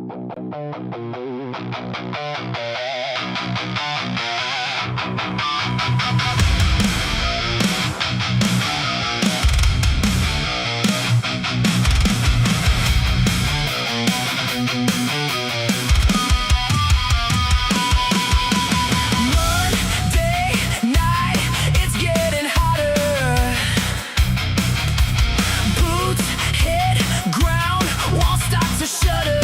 Monday night, it's getting hotter. Boots hit ground, walls start to shudder.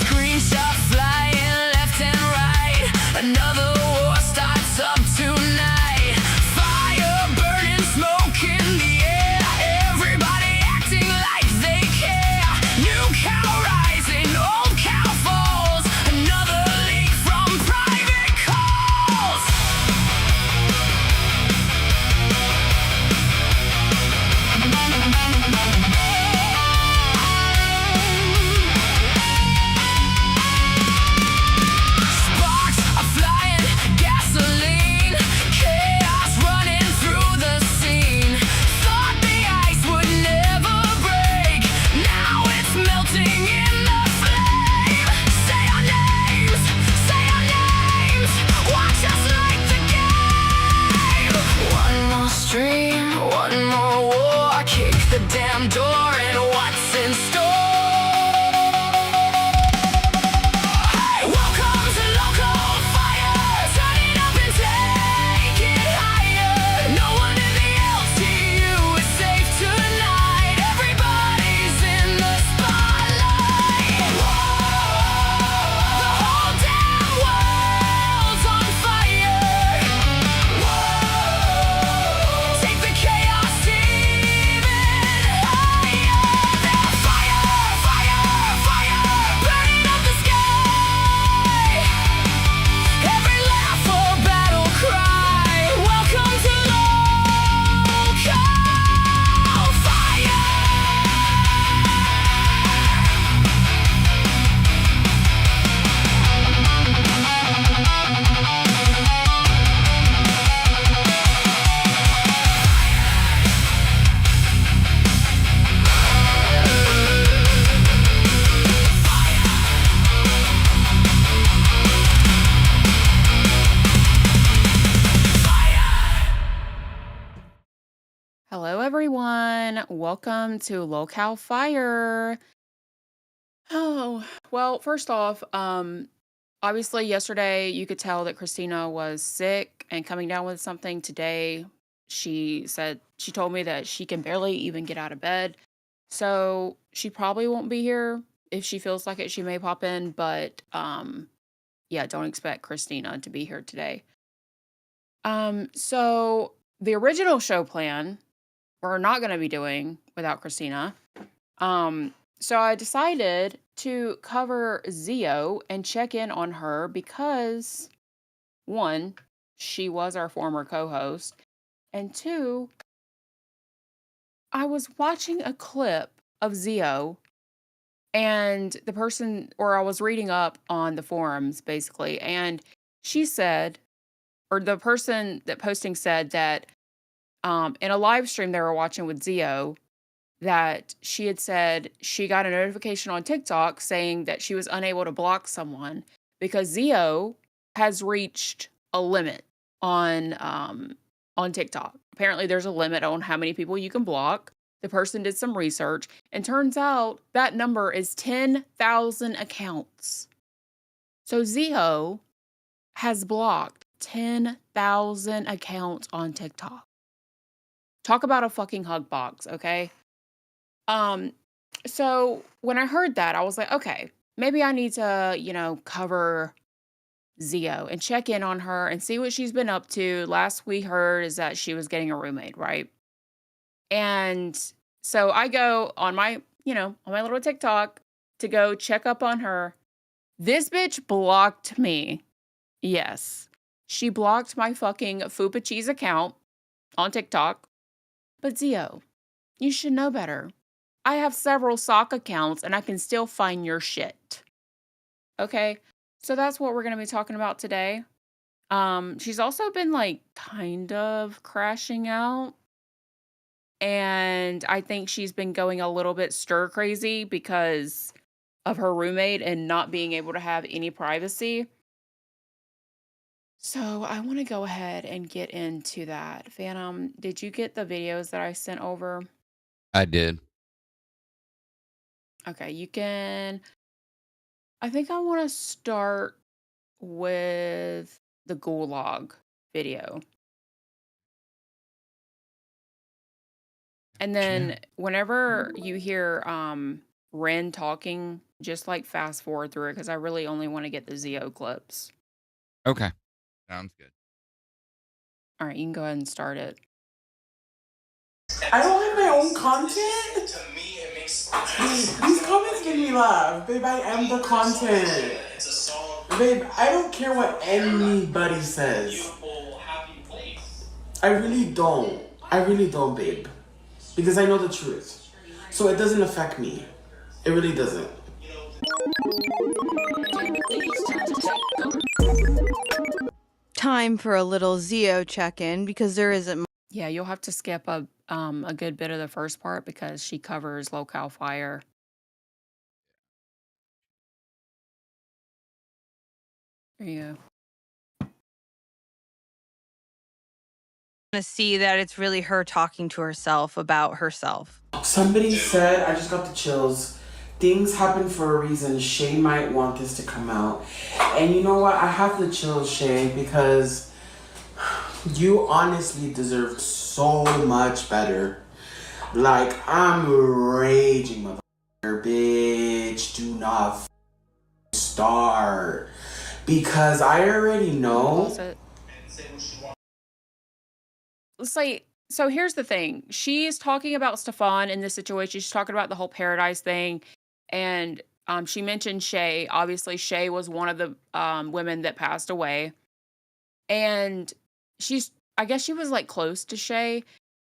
Screenshots flying left and right. Another war starts up tonight. Fire burning, smoke in the air. Everybody acting like they care. New cow rising, old cow falls. Another leak from private calls. Sparks are flying, gasoline, chaos running through the scene. Thought the ice would never break, now it's melting in the flame. Say our names, watch us like the game. One more stream, one more war, kick the damn door and what's in store? Welcome to Lolcow Fire. Turn it up and take it higher. No one in the LTU is safe tonight. Everybody's in the spotlight. Whoa, the whole damn world's on fire. Whoa, take the chaos even higher. Fire, burning up the sky. Every laugh or battle cry. Welcome to Lolcow Fire. Hello, everyone. Welcome to Lolcow Fire. Oh, well, first off, obviously yesterday you could tell that Christina was sick and coming down with something. Today, she told me that she can barely even get out of bed. So she probably won't be here. If she feels like it, she may pop in, but yeah, don't expect Christina to be here today. So the original show plan we're not going to be doing without Christina. So I decided to cover Zio and check in on her because, one, she was our former co-host, and two, I was watching a clip of Zio and I was reading up on the forums basically, and she said, or the person that posting said that in a live stream they were watching with Zio, that she had said she got a notification on TikTok saying that she was unable to block someone because Zio has reached a limit on TikTok. Apparently there's a limit on how many people you can block. The person did some research and turns out that number is 10,000 accounts. So Zio has blocked 10,000 accounts on TikTok. Talk about a fucking hug box, okay? So when I heard that, I was like, okay, maybe I need to, cover Zio and check in on her and see what she's been up to. Last we heard is that she was getting a roommate, right? And so I go on my little TikTok to go check up on her. This bitch blocked me. Yes. She blocked my fucking Fupa Cheese account on TikTok. But Zio, you should know better. I have several sock accounts and I can still find your shit. Okay? So that's what we're going to be talking about today. She's also been kind of crashing out. And I think she's been going a little bit stir crazy because of her roommate and not being able to have any privacy. So I want to go ahead and get into that. Phantom, did you get the videos that I sent over? I did. Okay, you can. I think I want to start with the gulag video. And then Gotcha. whenever you hear Ren talking, just like fast forward through it because I really only want to get the Zio clips. Okay. Sounds good. All right, you can go ahead and start it. I don't like my own content. These comments make me laugh. Babe, I am the content. Babe, I don't care what anybody says. I really don't. I really don't, babe. Because I know the truth. So it doesn't affect me. It really doesn't. Time for a little Zio check-in because there isn't Yeah, you'll have to skip a good bit of the first part because she covers Lolcow fire. There you go. to see that it's really her talking to herself about herself. Somebody said, I just got the chills. Things happen for a reason. Shay might want this to come out. And you know what? I have the chills, Shay, because you honestly deserved so much better. Like, I'm raging, motherfucker. Bitch, do not start. Because I already know. Pause it. Let's say, so here's the thing. She's talking about Stefan in this situation. She's talking about the whole paradise thing. And she mentioned Shay. Obviously, Shay was one of the women that passed away. And I guess she was like close to Shay.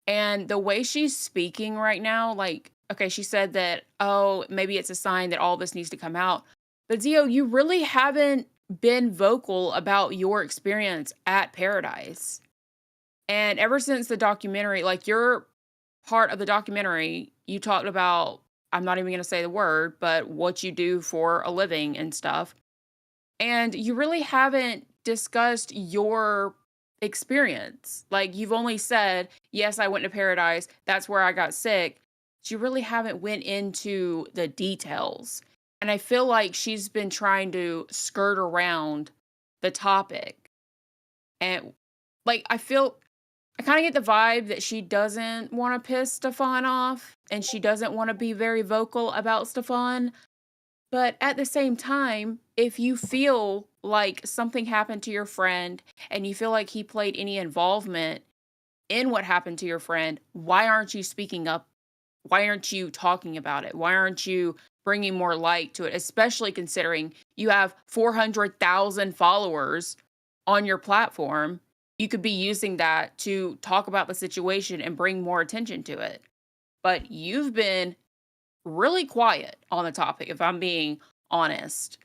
And the way she's speaking right now, like, okay, she said that, oh, maybe it's a sign that all this needs to come out. But Zio, you really haven't been vocal about your experience at Paradise. And ever since the documentary, like your part of the documentary, you talked about, I'm not even going to say the word, but what you do for a living and stuff. And you really haven't discussed your experience. Like you've only said, yes, I went to Paradise. That's where I got sick. But you really haven't went into the details. And I feel like she's been trying to skirt around the topic. And like I kind of get the vibe that she doesn't want to piss Stefan off and she doesn't want to be very vocal about Stefan. But at the same time, if you feel like something happened to your friend and you feel like he played any involvement in what happened to your friend, why aren't you speaking up? Why aren't you talking about it? Why aren't you bringing more light to it? Especially considering you have 400,000 followers on your platform. You could be using that to talk about the situation and bring more attention to it. But you've been really quiet on the topic, if I'm being honest.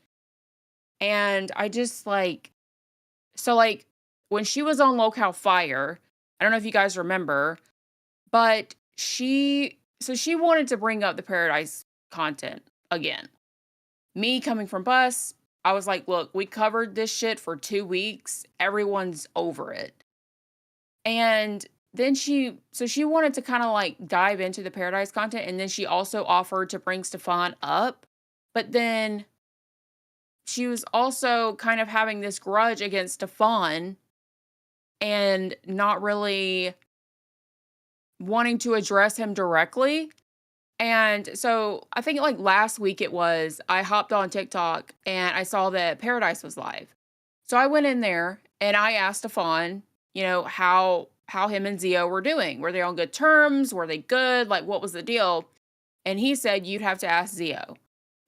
And I just like, so like when she was on Lolcow Fire, I don't know if you guys remember, but she wanted to bring up the Paradise content again. Me coming from Bus, I was like, look, we covered this shit for 2 weeks. Everyone's over it. And then she wanted to kind of like dive into the Paradise content. And then she also offered to bring Stefan up. But then she was also kind of having this grudge against Stefan and not really wanting to address him directly. And so I think like last week I hopped on TikTok and I saw that Paradise was live. So I went in there and I asked Stefan, how him and Zio were doing. Were they on good terms? Were they good? Like what was the deal? And he said you'd have to ask Zio.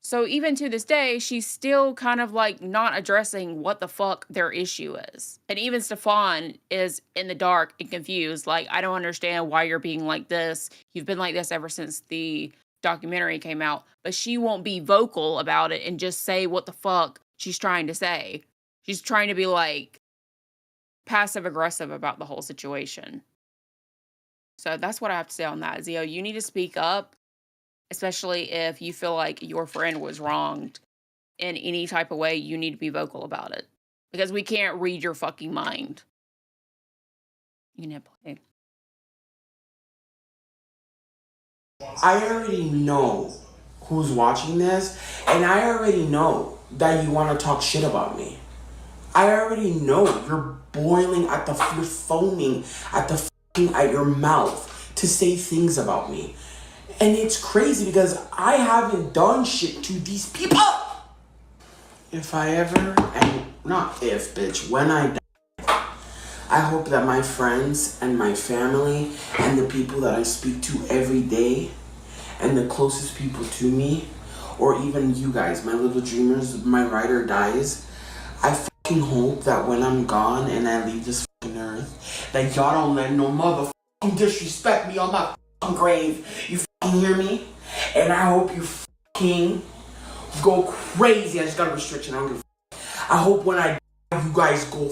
So even to this day, she's still kind of like not addressing what the fuck their issue is. And even Stefan is in the dark and confused. Like, I don't understand why you're being like this. You've been like this ever since the documentary came out. But she won't be vocal about it and just say what the fuck she's trying to say. She's trying to be like passive aggressive about the whole situation. So that's what I have to say on that. Zio, you need to speak up, especially if you feel like your friend was wronged in any type of way. You need to be vocal about it because we can't read your fucking mind. You can hit play. I already know who's watching this, and I already know that you want to talk shit about me. I already know you're boiling at you're foaming at at your mouth to say things about me. And it's crazy because I haven't done shit to these people. If I ever, and not if, bitch, when I die, I hope that my friends and my family and the people that I speak to every day and the closest people to me, or even you guys, my little dreamers, my ride or dies, I fucking hope that when I'm gone and I leave this fucking earth, that y'all don't let no motherfucking disrespect me on my fucking grave. You fucking hear me? And I hope you fucking go crazy. I just got a restriction. I don't give a fuck. I hope when I die, you guys go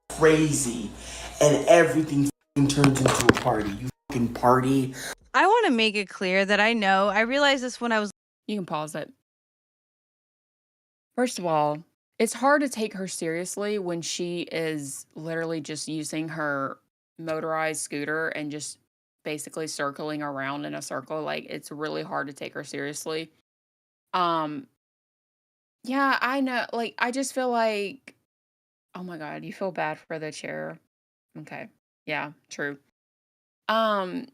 crazy and everything fucking turns into a party. You fucking party. I want to make it clear that I realized this when I was. You can pause it. First of all, it's hard to take her seriously when she is literally just using her motorized scooter and just basically circling around in a circle. Like, it's really hard to take her seriously. Yeah, I know. Like, I just feel like, oh my God, you feel bad for the chair. Okay. Yeah, true. Um,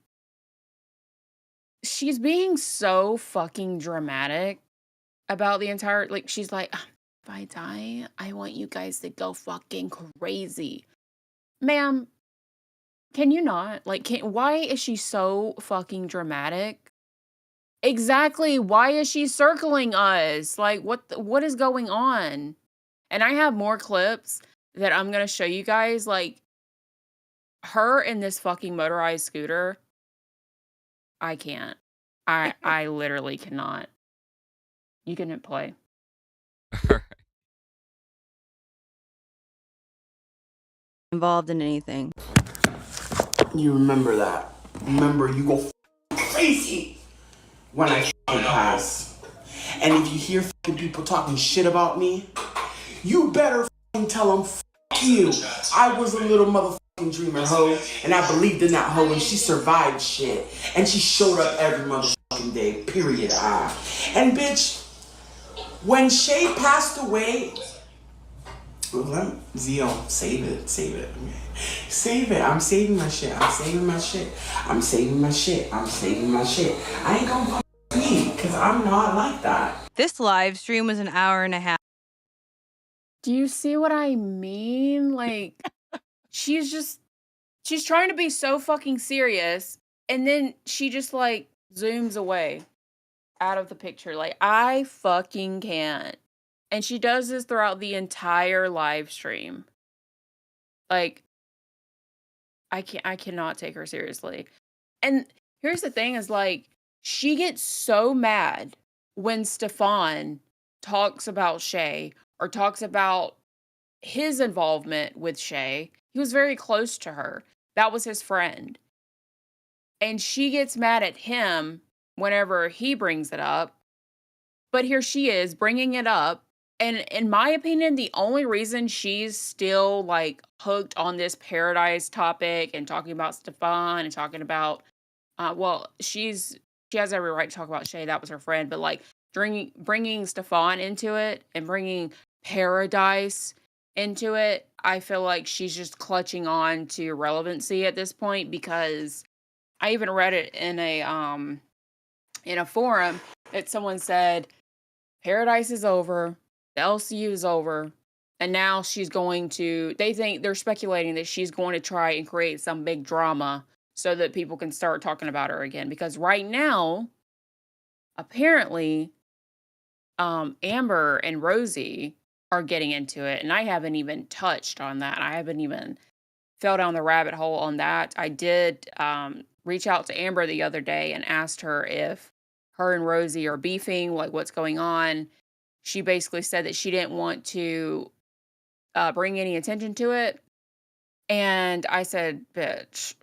she's being so fucking dramatic about the entire, like, she's like, "Ah, if I die, I want you guys to go fucking crazy." Ma'am, can you not? Like, why is she so fucking dramatic? Exactly. Why is she circling us? Like, what is going on? And I have more clips that I'm gonna show you guys. Like, her in this fucking motorized scooter. I can't. I literally cannot. You can hit play. Involved in anything. You remember that. Remember, you go crazy when I pass. And if you hear fucking people talking shit about me, you better fucking tell them fuck you. I was a little motherfucking dreamer hoe, and I believed in that hoe, and she survived shit. And she showed up every motherfucking day, period. And bitch, when Shay passed away, Zio, save it. Save it. I'm saving my shit. I ain't gonna fuck me, because I'm not like that. This live stream was an hour and a half. Do you see what I mean? Like, she's trying to be so fucking serious, and then she just, like, zooms away out of the picture. Like, I fucking can't. And she does this throughout the entire live stream. Like, I cannot take her seriously. And here's the thing is, like, she gets so mad when Stefan talks about Shay or talks about his involvement with Shay. He was very close to her. That was his friend. And she gets mad at him whenever he brings it up. But here she is bringing it up. And in my opinion, the only reason she's still, like, hooked on this paradise topic and talking about Stefan and talking about, well, she has every right to talk about Shay. That was her friend. But, like, bringing Stefan into it and bringing paradise into it, I feel like she's just clutching on to relevancy at this point, because I even read it in a forum that someone said paradise is over, the LCU is over, and now they're speculating that she's going to try and create some big drama so that people can start talking about her again. Because right now, apparently, Amber and Rosie are getting into it, and I haven't even touched on that. I haven't even fell down the rabbit hole on that. I did reach out to Amber the other day and asked her if her and Rosie are beefing, like, what's going on. She basically said that she didn't want to bring any attention to it. And I said, bitch,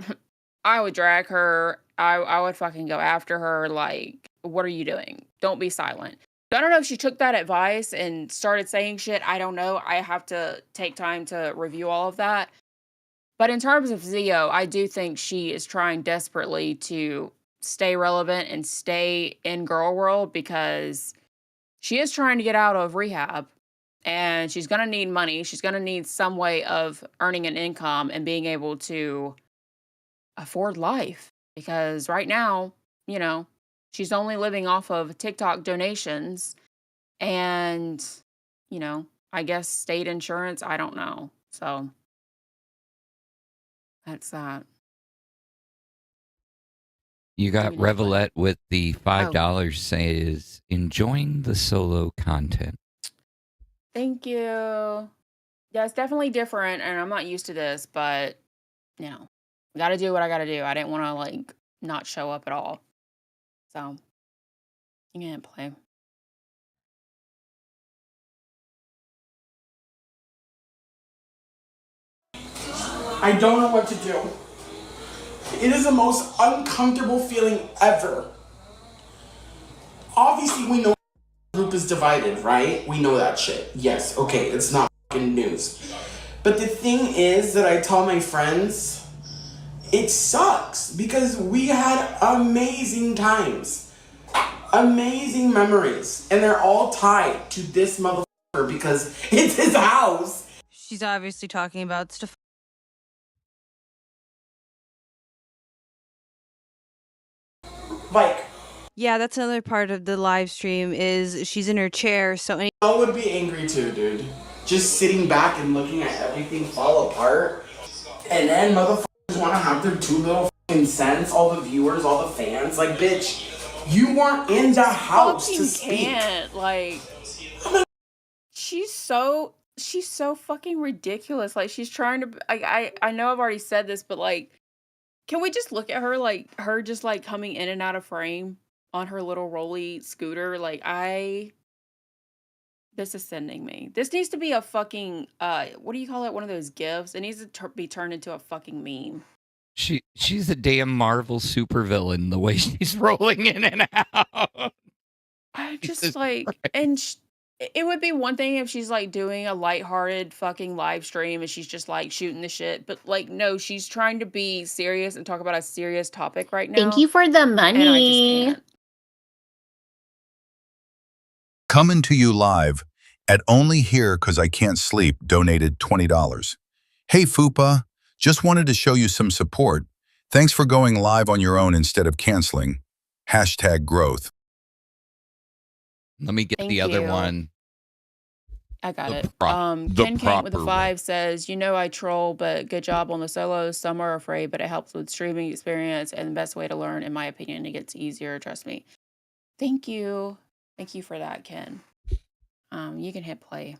I would drag her. I would fucking go after her. Like, what are you doing? Don't be silent. So I don't know if she took that advice and started saying shit. I don't know. I have to take time to review all of that. But in terms of Zio, I do think she is trying desperately to stay relevant and stay in girl world because she is trying to get out of rehab and she's going to need money. She's going to need some way of earning an income and being able to afford life because right now, you know, she's only living off of TikTok donations and, you know, I guess state insurance. I don't know. So that's that. You got Give me that one. Revelette with the $5 Oh, says, enjoying the solo content. thank you. Yeah, it's definitely different, and I'm not used to this, but you know, gotta do what I gotta do. I didn't want to like not show up at all. So you can't play. I don't know what to do. It is the most uncomfortable feeling ever. Obviously, we know the group is divided, right? We know that shit. Yes, okay, it's not fucking news. But the thing is that I tell my friends, it sucks because we had amazing times, amazing memories, and they're all tied to this motherfucker because it's his house. She's obviously talking about stuff. Like, Yeah, that's another part of the live stream is she's in her chair, so any I would be angry too, dude. Just sitting back and looking at everything fall apart. And then motherfuckers want to have their 2 little fucking cents, all the viewers, all the fans. Like, bitch, you weren't in the house to Fucking speak. can't. Like, she's so fucking ridiculous. Like, she's trying to. I know I've already said this, but like, can we just look at her like her just like coming in and out of frame on her little rolly scooter? Like, this is sending me. This needs to be a fucking what do you call it? One of those gifs. It needs to be turned into a fucking meme. She's a damn Marvel supervillain the way she's rolling in and out. I Jesus just like, Christ. and it would be one thing if she's like doing a lighthearted fucking live stream and she's just like shooting the shit, but like, no, she's trying to be serious and talk about a serious topic right now. Thank you for the And I just money. can't. Coming to you live at Only Here 'Cause I Can't Sleep donated $20. Hey Fupa, just wanted to show you some support. Thanks for going live on your own instead of canceling. #growth. Let me get Thank the other you. one. I got The it. the Ken Kent with a proper 5 says, you know, I troll, but good job on the solos. Some are afraid, but it helps with streaming experience and the best way to learn, in my opinion. It gets easier, trust me. Thank you. Thank you for that, Ken. You can hit play.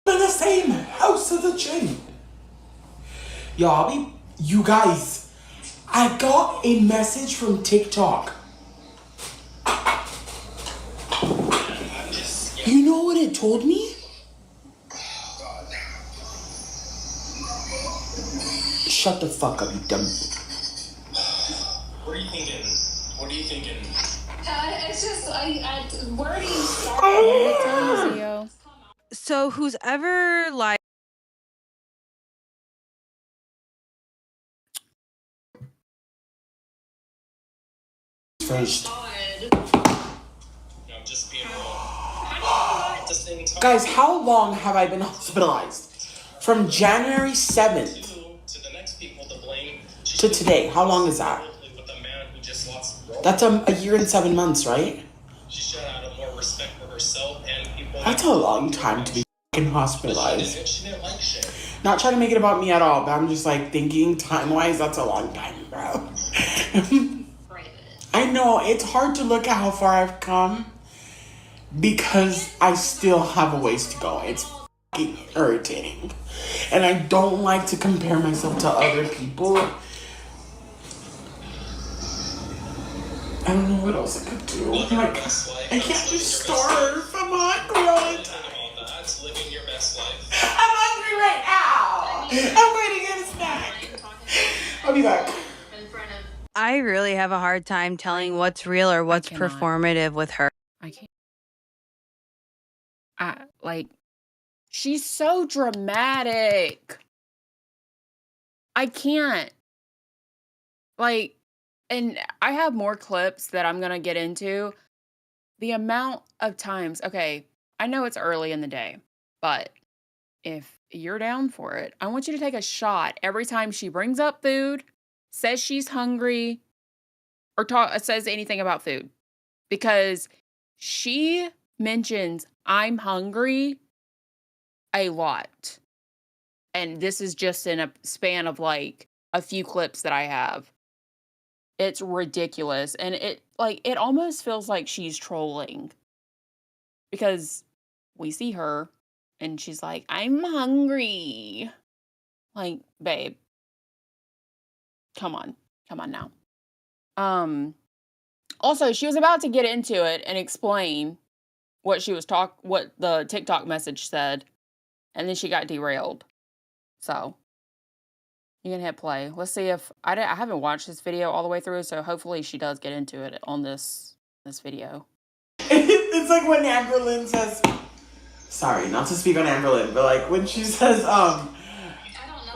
In the same house as a chain. You guys, I got a message from TikTok. You know what it told me? Shut the fuck up, you dumb. What are you thinking? What are you thinking? It's just, where do you start? What did it tell you, Zio? so who's ever like First. I'm just being real. At the same time, Guys, how long have I been hospitalized? From January 7th to the next people to blame. to today. How long is that? With the man who just lost a girl. That's a year and 7 months, right? She should have had more respect for herself and people. That's a long time to be fucking hospitalized. She didn't like shit. Not trying to make it about me at all, but I'm just like thinking time-wise, that's a long time, bro. I know, it's hard to look at how far I've come because I still have a ways to go. It's fucking irritating. And I don't like to compare myself to other people. I don't know what else I could do. Living your Like, best life. I can't just starve. I'm hungry all the time. About that, living your best life. I'm hungry right now. I'm going to get a snack. I'll be back. I really have a hard time telling what's real or what's cannot. performative with her. I can't. Like, she's so dramatic. I can't. Like, and I have more clips that I'm going to get into. The amount of times, okay, I know it's early in the day, but if you're down for it, I want you to take a shot every time she brings up food, says she's hungry, or says anything about food. Because she mentions I'm hungry a lot. And this is just in a span of like a few clips that I have. It's ridiculous. And it almost feels like she's trolling. Because we see her and she's like, I'm hungry. Like, babe, come on now. Also, she was about to get into it and explain what what the TikTok message said, and then she got derailed. So, you can hit play. Let's see if I haven't watched this video all the way through, so hopefully she does get into it on this video. It's like when Amberlynn says, sorry, not to speak on Amberlynn, but like when she says,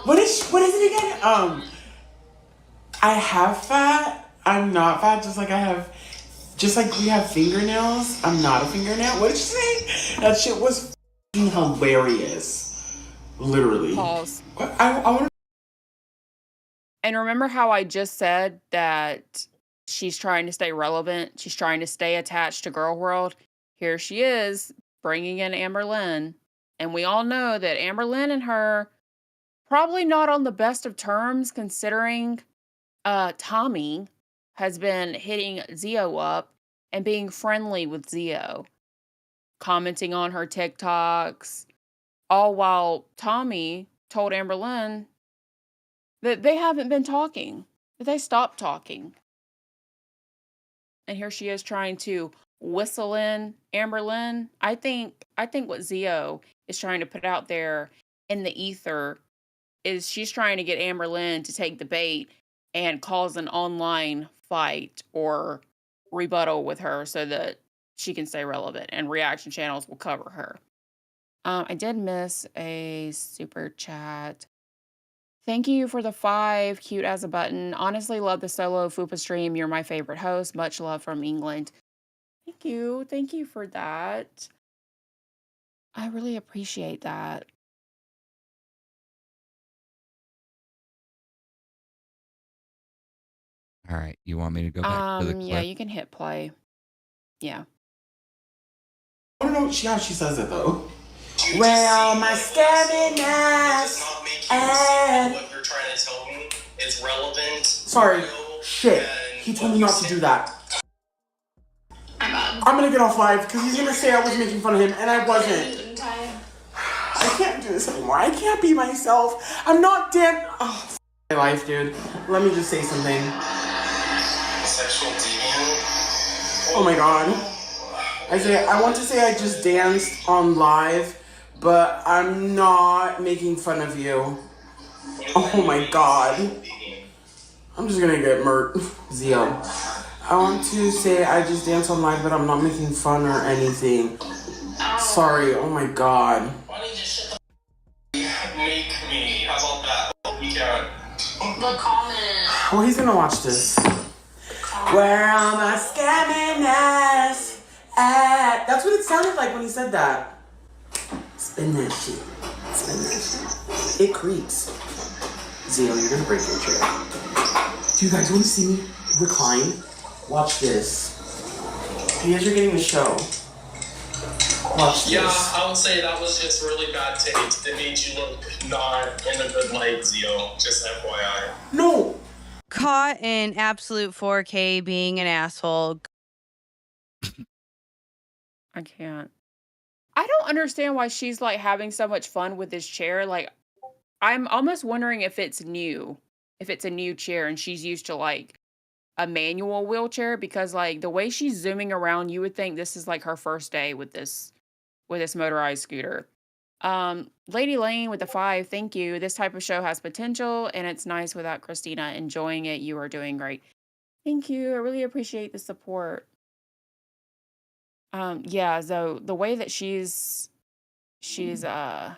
what is it again? I have fat, I'm not fat, just like we have fingernails, I'm not a fingernail. What did she say? That shit was hilarious. Literally. Pause. I want to. And remember how I just said that she's trying to stay relevant? She's trying to stay attached to Girl World. Here she is, bringing in Amberlynn. And we all know that Amberlynn and her probably not on the best of terms, considering Tommy has been hitting Zio up and being friendly with Zio, commenting on her TikToks, all while Tommy told Amberlynn that they haven't been talking, that they stopped talking. And here she is trying to whistle in Amberlynn. I think what Zio is trying to put out there in the ether is she's trying to get Amberlynn to take the bait and cause an online fight or rebuttal with her so that she can stay relevant and reaction channels will cover her. I did miss a super chat. Thank you for the 5, cute as a button. Honestly, love the solo Fupa stream. You're my favorite host. Much love from England. Thank you. Thank you for that. I really appreciate that. All right. You want me to go back to the clip? Yeah, you can hit play. Yeah. I don't know how she says it though. Well, my scabbing ass. And what you're trying to tell me is relevant. Sorry. Shit. He told me not to do that. I'm gonna get off live because he's gonna say I was making fun of him and I wasn't. I can't do this anymore. I can't be myself. I'm not dead. Oh, my life, dude. Let me just say something. Sexual deviant. Oh my god. I want to say I just danced on live, but I'm not making fun of you. Oh my god. I'm just gonna get murked. Zio. I want to say I just danced on live, but I'm not making fun or anything. Sorry, oh my god. Why don't you just shut the make me? How's all that? We can. The comment. Well, he's gonna watch this. Where am I scamming ass at? That's what it sounded like when he said that. Spin that shit. Spin that shit. It creeps. Zio, you're gonna break your chair. Do you guys want to see me recline? Watch this. You guys are getting the show. Watch Yeah, this. I would say that was just really bad taste. It made you look not in a good light, Zio. Just FYI. No. Caught in absolute 4K being an asshole. I can't. I don't understand why she's like having so much fun with this chair. Like, I'm almost wondering if it's new, if it's a new chair and she's used to like a manual wheelchair, because like the way she's zooming around, you would think this is like her first day with this motorized scooter. Lady Lane with the 5, thank you. This type of show has potential, and it's nice without Christina. Enjoying it. You are doing great. Thank you. I really appreciate the support. Yeah, so the way that she's yeah,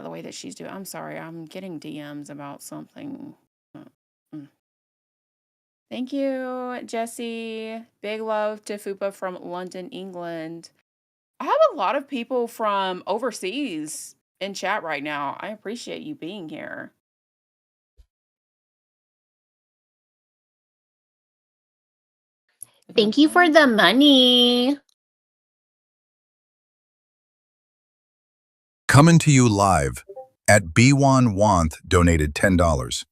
the way that she's doing. I'm sorry, I'm getting DMs about something. Mm. Thank you, Jesse. Big love to Fupa from London, England. I have a lot of people from overseas in chat right now. I appreciate you being here. Thank you for the money. Coming to you live at B1 Wanth donated $10.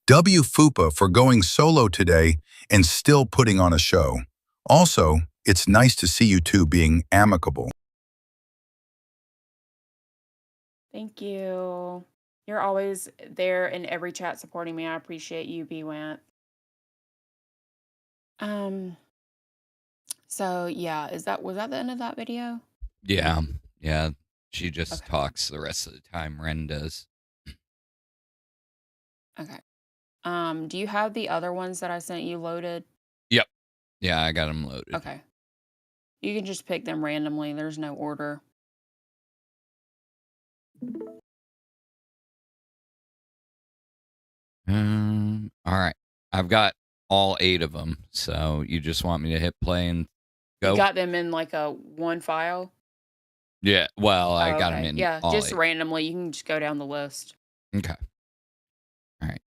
W Fupa for going solo today and still putting on a show. Also, it's nice to see you two being amicable. Thank you. You're always there in every chat supporting me. I appreciate you, BWANT. So yeah, was that the end of that video? Yeah. Yeah. She just Okay. talks the rest of the time. Ren does. Okay. Do you have the other ones that I sent you loaded? Yep. Yeah, I got them loaded. Okay. You can just pick them randomly. There's no order. All right. I've got all 8 of them. So you just want me to hit play and go? You got them in like a one file? Yeah. Well, I Oh, got them okay. in Yeah, all just 8. randomly. You can just go down the list. Okay. All right.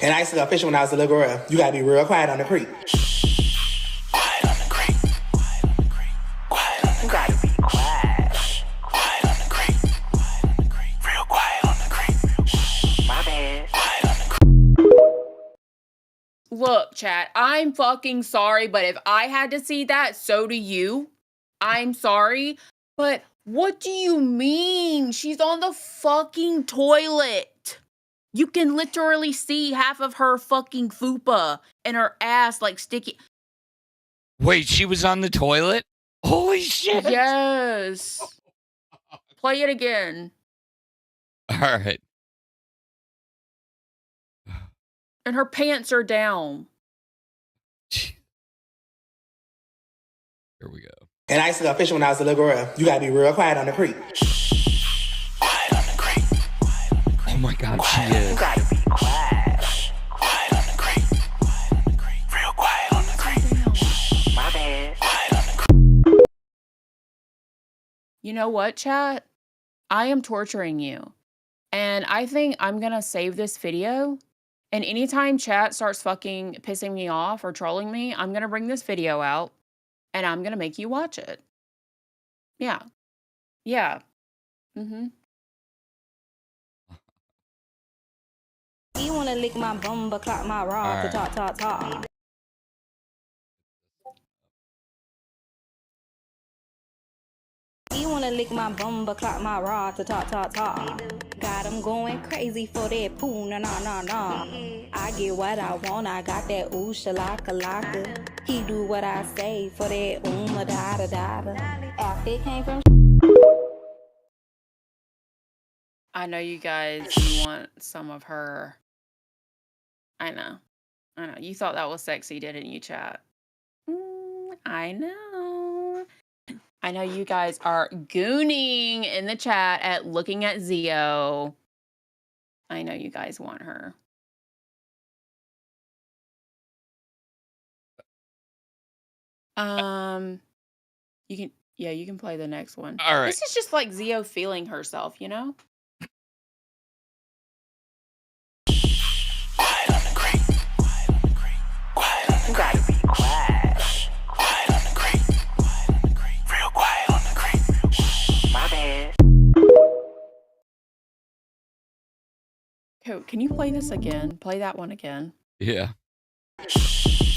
And I used to go fishing when I was a little girl. You gotta be real quiet on the creek. Quiet on the creek. Quiet on the creek. Quiet on the creek. You gotta be quiet. Quiet on the creek. Quiet on the creek. Real quiet on the creek. My bad. Quiet on the creek. Look, chat, I'm fucking sorry, but if I had to see that, so do you. I'm sorry, but what do you mean? She's on the fucking toilet. You can literally see half of her fucking fupa and her ass like sticky. Wait, she was on the toilet? Holy shit. Yes. Play it again. All right. And her pants are down. Here we go. And I used to go fishing when I was a little girl. You gotta be real quiet on the creek. Quiet on the creek. Quiet on the creek. Oh my God, she You is. gotta be quiet. Quiet on the creek. Quiet on the creek. Real quiet on the creek. My bad. Quiet on the creek. You know what, chat? I am torturing you. And I think I'm gonna save this video. And anytime chat starts fucking pissing me off or trolling me, I'm gonna bring this video out and I'm gonna make you watch it. Yeah. Yeah. Mm-hmm. You wanna lick my bum, but clock my raw to Alright. talk. You wanna lick my bum, but clock my raw to talk. Got him going crazy for that poo, nah. I get what I want, I got that ooh shalaka. He do what I say for that da. After it came from I know you guys you want some of her. I know. You thought that was sexy, didn't you, chat? I know. I know you guys are gooning in the chat at looking at Zio. I know you guys want her. You can play the next one. All right. This is just like Zio feeling herself, you know? Quiet on the creek. Quiet on the creek. Quiet on the creek. You gotta be quiet. Quiet on the creek. Quiet on the creek. Real quiet on the creek. My bad. Can you play this again? Play that one again. Yeah.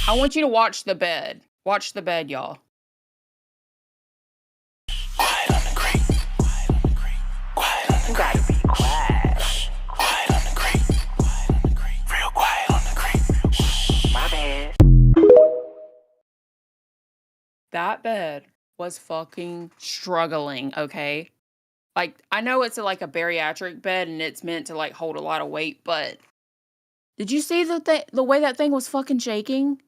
I want you to watch the bed. Watch the bed, y'all. Quiet on the creek. Quiet on the creek. Quiet on the creek. You gotta be quiet. Quiet on the creek. Quiet on the creek. Real quiet on the creek. My bad. That bed was fucking struggling, okay? Like, I know it's like a bariatric bed and it's meant to like hold a lot of weight, but did you see the way that thing was fucking shaking?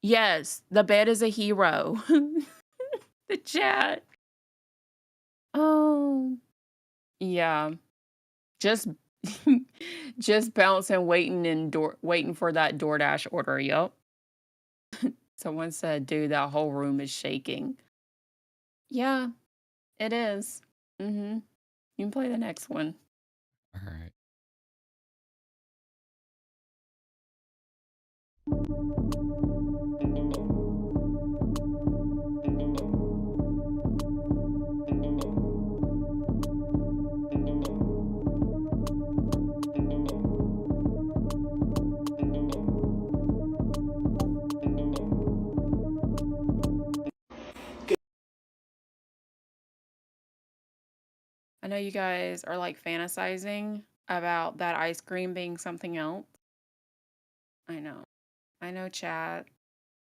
Yes, the bed is a hero. The chat. Oh, yeah. Just just bouncing, waiting for that DoorDash order. Yup. Someone said, dude, that whole room is shaking. Yeah, it is. Mm-hmm. You can play the next one. All right. I know you guys are like fantasizing about that ice cream being something else. I know. I know, chat.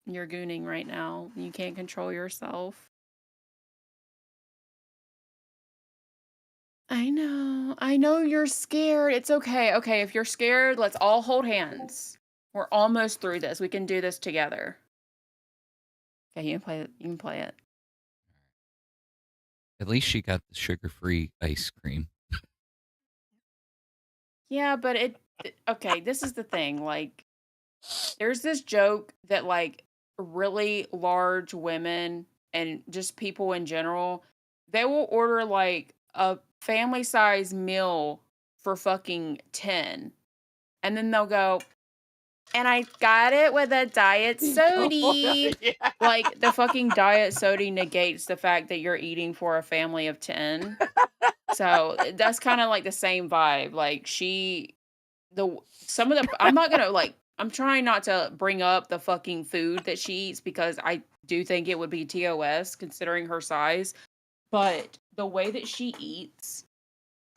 You're gooning right now. You can't control yourself. I know. I know you're scared. It's okay. Okay, if you're scared, let's all hold hands. We're almost through this. We can do this together. Okay, you can play it. You can play it. At least she got the sugar-free ice cream. Yeah, but okay, this is the thing. Like, there's this joke that like really large women and just people in general, they will order like a family size meal for fucking 10. And then they'll go, and I got it with a diet soda. Like the fucking diet soda negates the fact that you're eating for a family of 10. So that's kind of like the same vibe. Like I'm not gonna like, I'm trying not to bring up the fucking food that she eats because I do think it would be TOS considering her size. But the way that she eats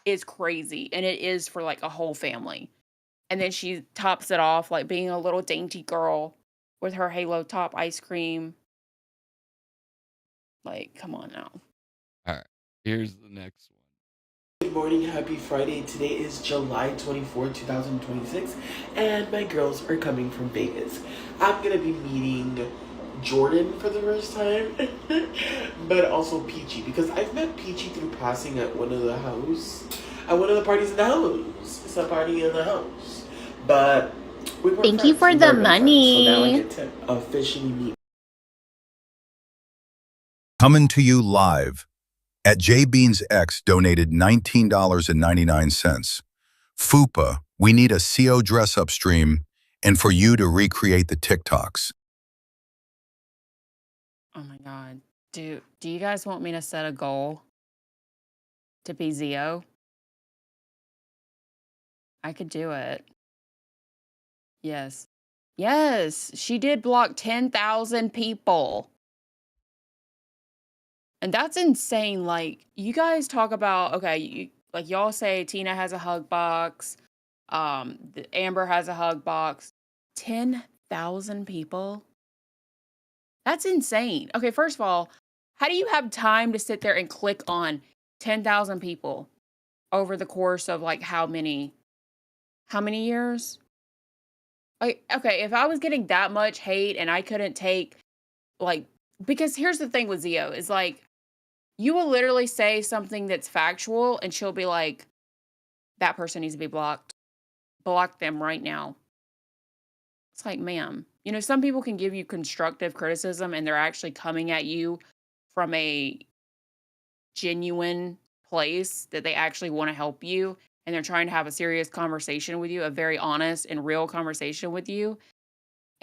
is crazy. And it is for like a whole family. And then she tops it off like being a little dainty girl with her Halo Top ice cream. Like, come on now. All right. Here's the next one. Good morning, happy Friday. Today is July 24, 2026, and my girls are coming from Vegas. I'm gonna be meeting Jordan for the first time, but also Peachy, because I've met Peachy through passing at one of the parties in the house. It's a party in the house. But we were Thank you friends. for We've the never been friends, so now I money. get to officially meet. Coming to you live. At J Bean's X donated $19.99. Fupa, we need a CO dress-up stream and for you to recreate the TikToks. Oh my God. Do you guys want me to set a goal to be Zio? I could do it. Yes. Yes, she did block 10,000 people. And that's insane. Like, you guys talk about, okay, like y'all say Tina has a hug box, Amber has a hug box. 10,000 people? That's insane. Okay, first of all, how do you have time to sit there and click on 10,000 people over the course of like how many years? Like, okay, if I was getting that much hate and I couldn't take like, because here's the thing with Zio is like, you will literally say something that's factual and she'll be like, that person needs to be blocked. Block them right now. It's like, ma'am, you know, some people can give you constructive criticism and they're actually coming at you from a genuine place that they actually want to help you and they're trying to have a serious conversation with you, a very honest and real conversation with you.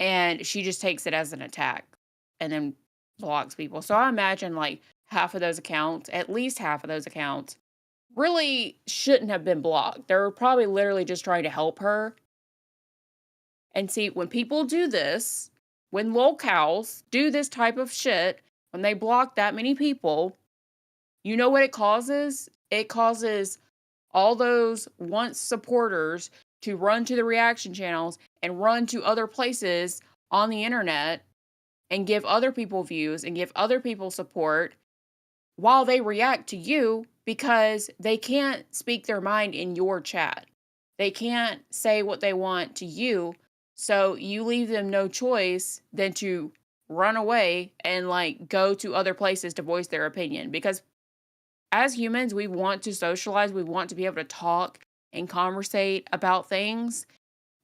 And she just takes it as an attack and then blocks people. So I imagine like half of those accounts, at least half of those accounts, really shouldn't have been blocked. They're probably literally just trying to help her. And see, when people do this, when Lolcows do this type of shit, when they block that many people, you know what it causes? It causes all those once supporters to run to the reaction channels and run to other places on the internet and give other people views and give other people support while they react to you because they can't speak their mind in your chat. They can't say what they want to you. So you leave them no choice than to run away and like go to other places to voice their opinion. Because as humans, we want to socialize, we want to be able to talk and conversate about things.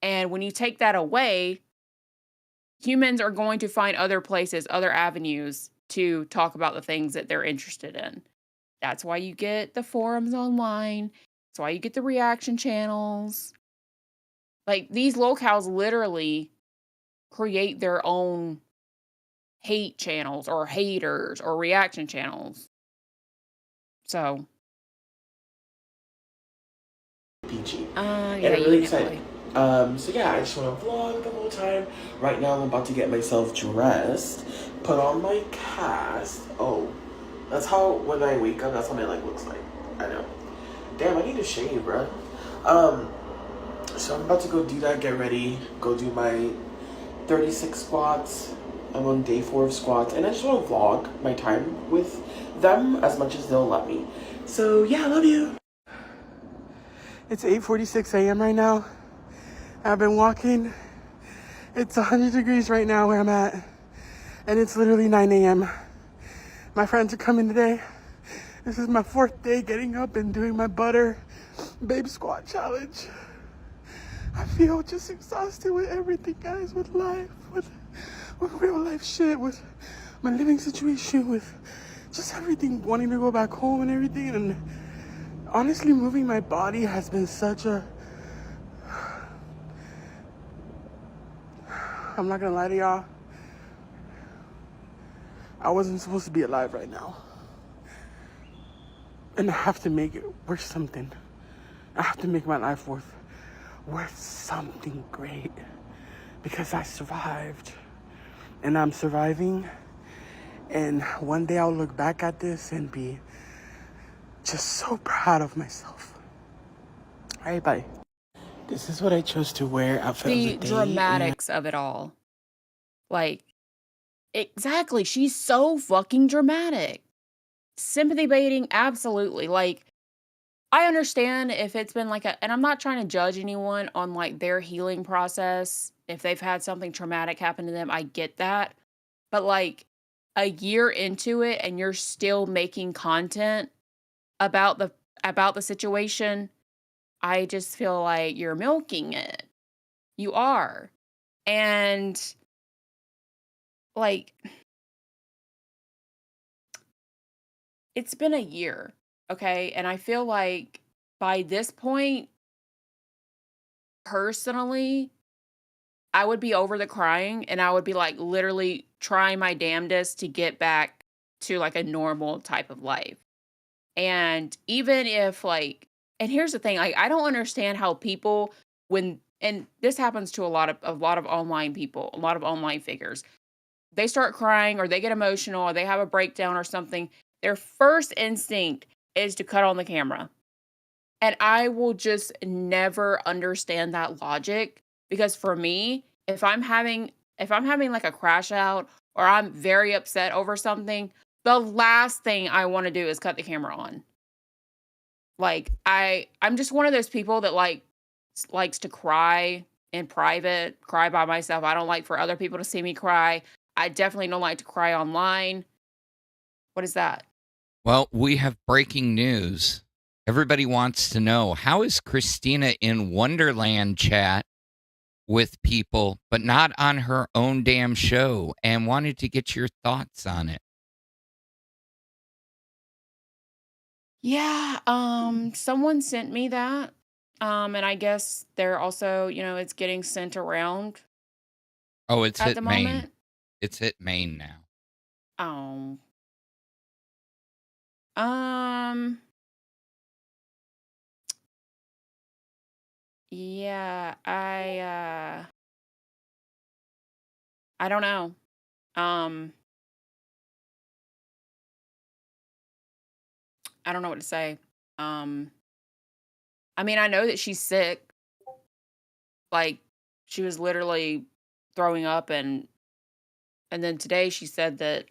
And when you take that away, humans are going to find other places, other avenues to talk about the things that they're interested in. That's why you get the forums online. That's why you get the reaction channels. Like, these lolcows literally create their own hate channels or haters or reaction channels. So, peachy. yeah, And I'm you really didn't excited. So yeah, I just want to vlog the whole time. Right now I'm about to get myself dressed, put on my cast. Oh, that's how when I wake up, that's what my leg looks like. I know. Damn, I need to shave, bro. So I'm about to go do that, get ready, go do my 36 squats. I'm on day 4 of squats, and I just want to vlog my time with them as much as they'll let me. So yeah, I love you. It's 8:46 a.m. right now. I've been walking. It's 100 degrees right now where I'm at, and it's literally 9 a.m. My friends are coming today. This is my 4th day getting up and doing my butter babe squat challenge. I feel just exhausted with everything, guys, with life, with real life shit, with my living situation, with just everything, wanting to go back home and everything. And honestly, moving my body has been such a... I'm not gonna lie to y'all. I wasn't supposed to be alive right now. And I have to make it worth something. I have to make my life worth something great. Because I survived. And I'm surviving. And one day I'll look back at this and be just so proud of myself. All right, bye. This is what I chose to wear outfit of the the day. dramatics of it all. Like, exactly. She's so fucking dramatic. Sympathy baiting, absolutely. Like, I understand if it's been like and I'm not trying to judge anyone on like their healing process. If they've had something traumatic happen to them, I get that. But like a year into it and you're still making content about the situation, I just feel like you're milking it. You are. And like it's been a year, okay? And I feel like by this point, personally, I would be over the crying and I would be like literally trying my damnedest to get back to like a normal type of life. And even if like, and here's the thing, like I don't understand how people and this happens to a lot of online people, a lot of online figures. They start crying or they get emotional or they have a breakdown or something. Their first instinct is to cut on the camera. And I will just never understand that logic because for me, if I'm having like a crash out or I'm very upset over something, the last thing I want to do is cut the camera on. Like I'm just one of those people that likes to cry in private, cry by myself. I don't like for other people to see me cry. I definitely don't like to cry online. What is that? Well, we have breaking news. Everybody wants to know, how is Christina in Wonderland chat with people, but not on her own damn show, and wanted to get your thoughts on it? Yeah, someone sent me that. And I guess they're also, it's getting sent around Oh, it's at hit the Maine. moment. It's hit Maine now. Oh. Um, yeah, I don't know. Um, I don't know what to say. Um, I mean, I know that she's sick. Like, she was literally throwing up and And then today she said that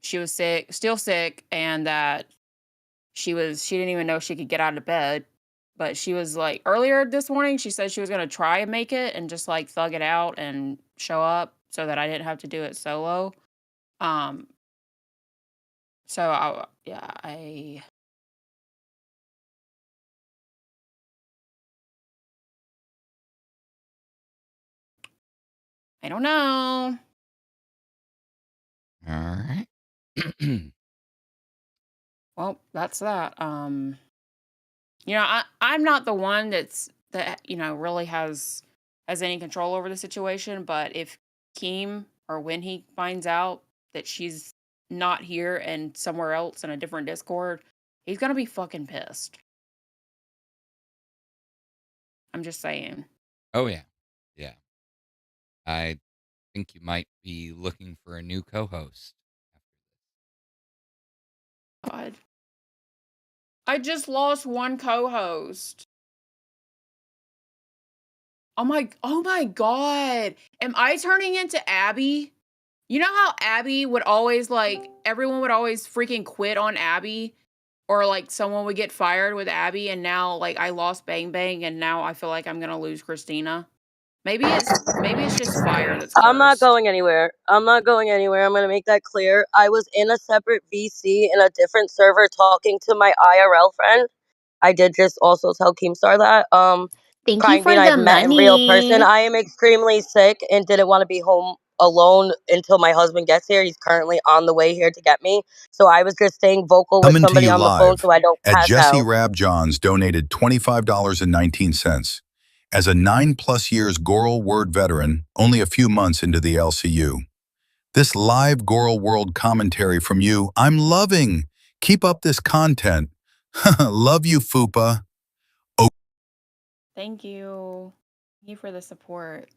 she was sick, still sick, and that she didn't even know she could get out of bed. But she was like, earlier this morning, she said she was going to try and make it and just like thug it out and show up so that I didn't have to do it solo. Um, so I don't know. All right. Well, that's that. I'm not the one that really has any control over the situation, but if Keem, or when he finds out that she's not here and somewhere else in a different Discord, he's gonna be fucking pissed. I'm just saying. Oh, yeah. Yeah. I think you might be looking for a new co-host. God. I just lost one co-host. Oh my God. Am I turning into Abby? You know how Abby would always everyone would always freaking quit on Abby, or like someone would get fired with Abby, and now like I lost Bang Bang and now I feel like I'm going to lose Christina. Maybe it's just fire that's I'm not cursed. going anywhere. I'm not going anywhere. I'm going to make that clear. I was in a separate VC in a different server talking to my IRL friend. I did just also tell Keemstar that. Thank you Crying for Bean, the I've met in real person. money. I am extremely sick and didn't want to be home alone until my husband gets here. He's currently on the way here to get me. So I was just staying vocal with Coming to somebody you on the phone live so I don't at pass Jesse out. Rab Johns donated $25.19. As a 9+ years Goral Word veteran, only a few months into the LCU. This live Goral World commentary from you, I'm loving. Keep up this content. Love you, Fupa. Oh. Thank you. Thank you for the support.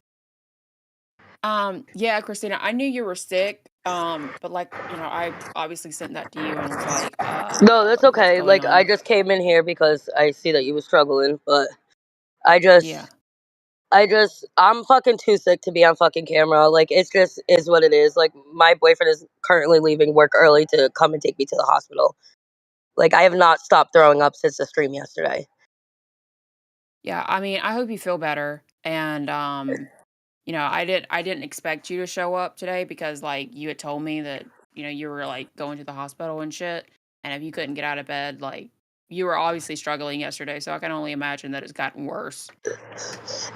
Yeah, Christina, I knew you were sick. But I obviously sent that to you and was like, No, that's what's okay. going Like, I on? just came in here because I see that you were struggling, but Yeah. I'm fucking too sick to be on fucking camera. Like, it's just is what it is. Like, my boyfriend is currently leaving work early to come and take me to the hospital. Like, I have not stopped throwing up since the stream yesterday. Yeah, I mean, I hope you feel better. And I didn't expect you to show up today because like you had told me that, you were like going to the hospital and shit. And if you couldn't get out of bed, like you were obviously struggling yesterday, so I can only imagine that it's gotten worse.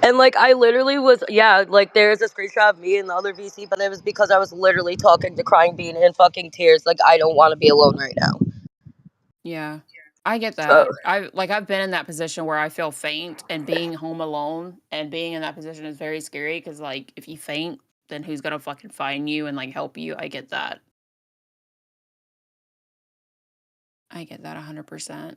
And, like, I literally was, like, there's a screenshot of me and the other VC, but it was because I was literally talking to Crying Bean in fucking tears. Like, I don't want to be alone right now. Yeah. I get So, that. I've been in that position where I feel faint, and being home alone and being in that position is very scary because like if you faint, then who's gonna fucking find you and like help you? I get that. I get that 100%.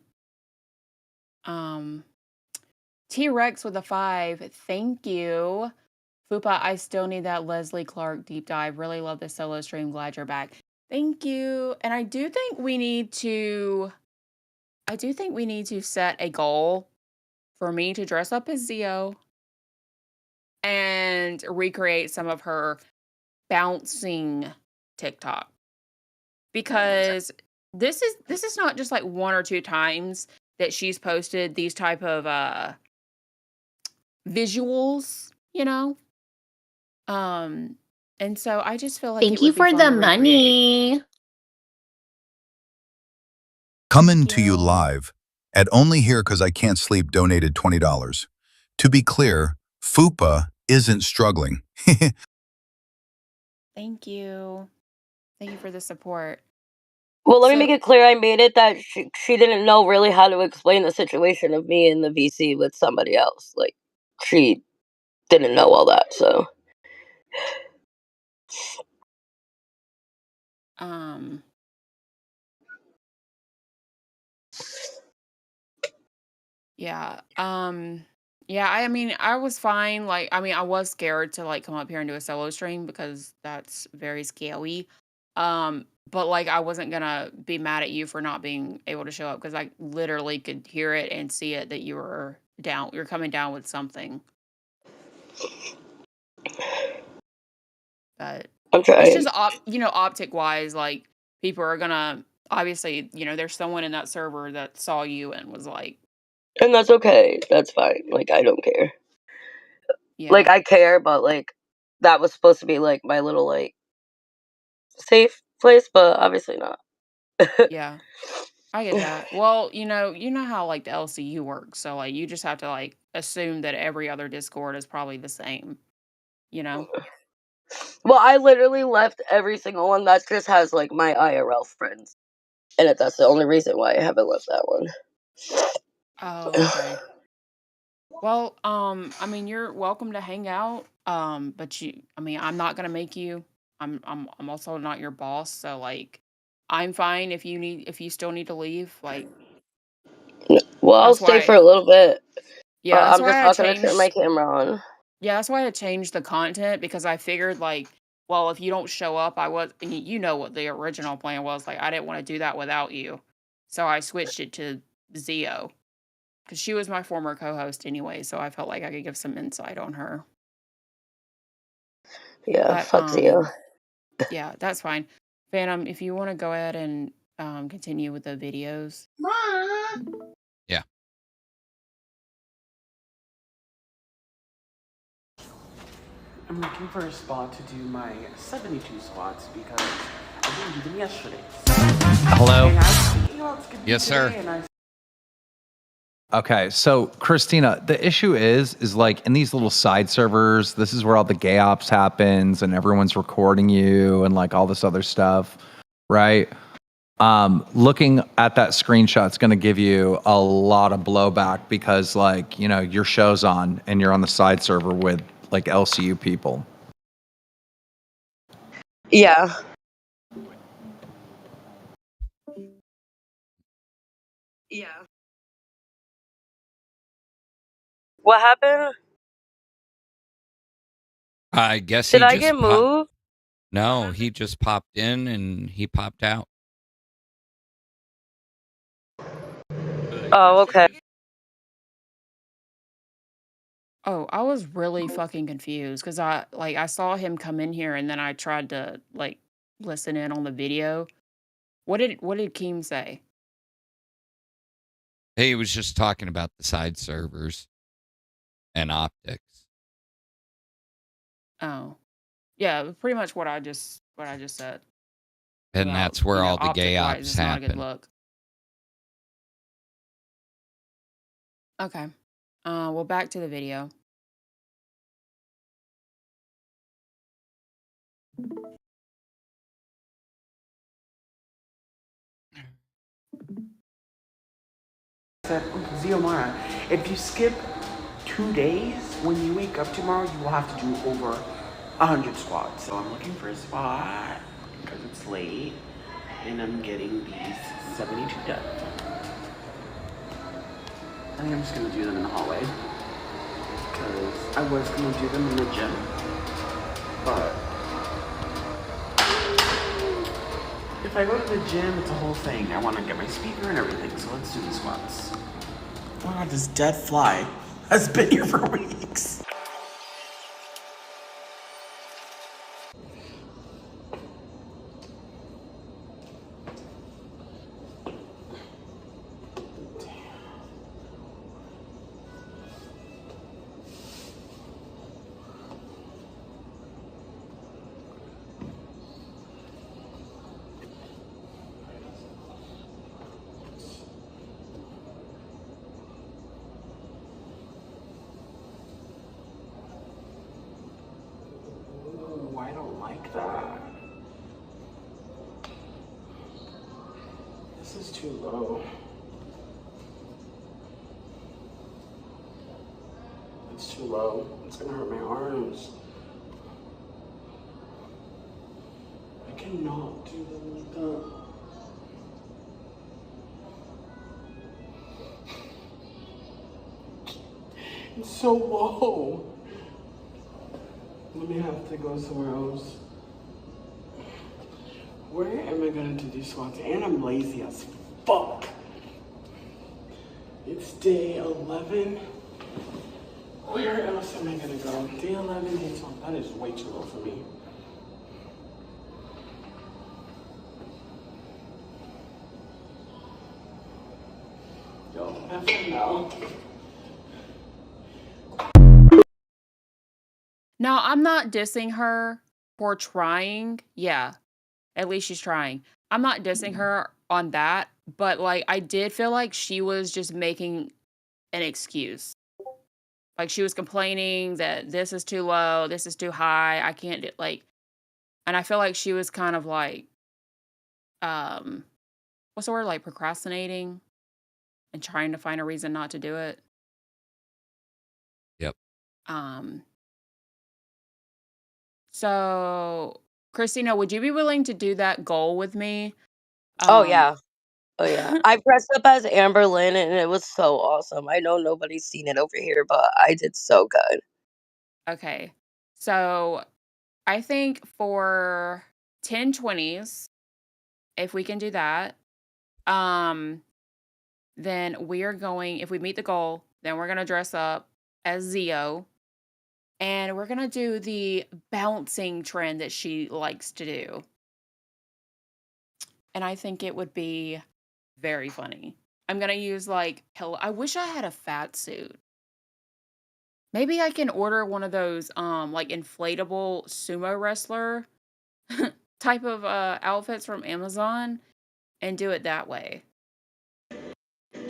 T-Rex with a 5. Thank you. Fupa, I still need that Leslie Clark deep dive. Really love the solo stream. Glad you're back. Thank you. And I do think we need to set a goal for me to dress up as Zio and recreate some of her bouncing TikTok. Because this is not just like one or two times that she's posted these type of visuals, and so I just feel like Thank it you would be for fun the to recreate. money. Coming Thank to you you. live at Only Here Cause I Can't Sleep donated $20. To be clear, Fupa isn't struggling. Thank you. Thank you for the support. well, let me So, make it clear. I made it that she didn't know really how to explain the situation of me in the VC with somebody else. Like, she didn't know all that, so. yeah. Yeah, I mean, I was fine. Like, I mean, I was scared to like come up here and do a solo stream because that's very scary. But like I wasn't gonna be mad at you for not being able to show up because I literally could hear it and see it that you were down. You're coming down with something. But I'm it's trying. just optic wise, like people are gonna obviously, there's someone in that server that saw you and was like, And that's okay. That's fine. Like, I don't care. yeah, Like, I care, but, like, that was supposed to be, like, my little, like, safe place, but obviously not. yeah, I get that. Well, you know how like the LCU works, so like you just have to like assume that every other Discord is probably the same, you know? Well, I literally left every single one that just has, like, my IRL friends. And that's the only reason why I haven't left that one. Oh, okay. Well, I mean, you're welcome to hang out. But I'm not gonna make you. I'm also not your boss, so like, I'm fine if you still need to leave. Like, Well, I'll that's stay why. for a little bit, Yeah, but that's I'm just why I not gonna turn my changed. camera on. Yeah, that's why I changed the content because I figured like, well, if you don't show up, and you know what the original plan was. Like, I didn't want to do that without you, so I switched it to Zio because she was my former co-host anyway. So I felt like I could give some insight on her. Yeah, But fuck Zio. yeah, that's fine. Phantom, if you want to go ahead and continue with the videos. Yeah. I'm looking for a spot to do my 72 squats because I didn't do them yesterday. Hello? Yes, sir. Okay, so Christina, the issue is like in these little side servers, this is where all the gay ops happens and everyone's recording you and like all this other stuff, right? Looking at that screenshot, it's going to give you a lot of blowback because like, your show's on and you're on the side server with like LCU people. Yeah. Yeah. What happened? I guess Did he I just get moved? No, he just popped in and he popped out. Oh, okay. Oh, I was really fucking confused because I saw him come in here and then I tried to like listen in on the video. What did Keem say? He was just talking about the side servers and optics. Oh, yeah, pretty much what I just said. And About, that's where all the gay optic-wise, ops it's not a good happen. look. Okay. Well, back to the video. Said, Ziomara, if you skip 2 days, when you wake up tomorrow, you will have to do over 100 squats. So I'm looking for a spot because it's late and I'm getting these 72 done. I think I'm just gonna do them in the hallway because I was gonna do them in the gym, but if I go to the gym, it's a whole thing. I want to get my speaker and everything, so let's do the squats. Oh my god, this dead fly has been here for weeks. I don't like that. This is too low. It's too low. It's gonna hurt my arms. I cannot do them like that. It's so low. Let me have to go somewhere else. Where am I gonna do these squats? And I'm lazy as fuck. It's day 11. Where else am I gonna go? Day 11, day 12. That is way too low for me. No, I'm not dissing her for trying. Yeah, at least she's trying. I'm not dissing her on that, but like I did feel like she was just making an excuse. Like she was complaining that this is too low, this is too high, I can't do like, and I feel like she was kind of like, um, what's the word? Like procrastinating and trying to find a reason not to do it. Yep. Um, so Christina, would you be willing to do that goal with me? Oh Um, yeah. Oh yeah. I dressed up as Amber Lynn and it was so awesome. I know nobody's seen it over here, but I did so good. okay. So I think for 10/20s, if we can do that, um, then we are going, if we meet the goal, then we're gonna dress up as Zio and we're gonna do the bouncing trend that she likes to do. And I think it would be very funny. I'm gonna use like pillow. I wish I had a fat suit. Maybe I can order one of those like inflatable sumo wrestler type of outfits from Amazon and do it that way.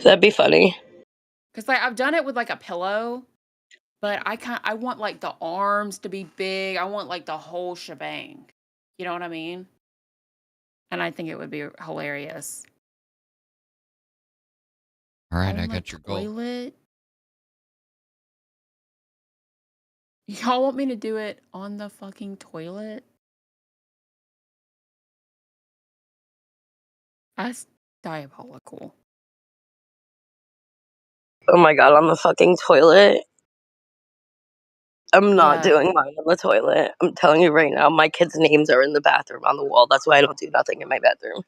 That'd be funny. Cause like I've done it with like a pillow, but I want like the arms to be big. I want like the whole shebang. You know what I mean? And I think it would be hilarious. All right, On I the got your goal. toilet. Y'all want me to do it on the fucking toilet? That's diabolical. Oh my god, on the fucking toilet. I'm not Yeah. doing mine on the toilet. I'm telling you right now, my kids' names are in the bathroom on the wall. That's why I don't do nothing in my bedroom.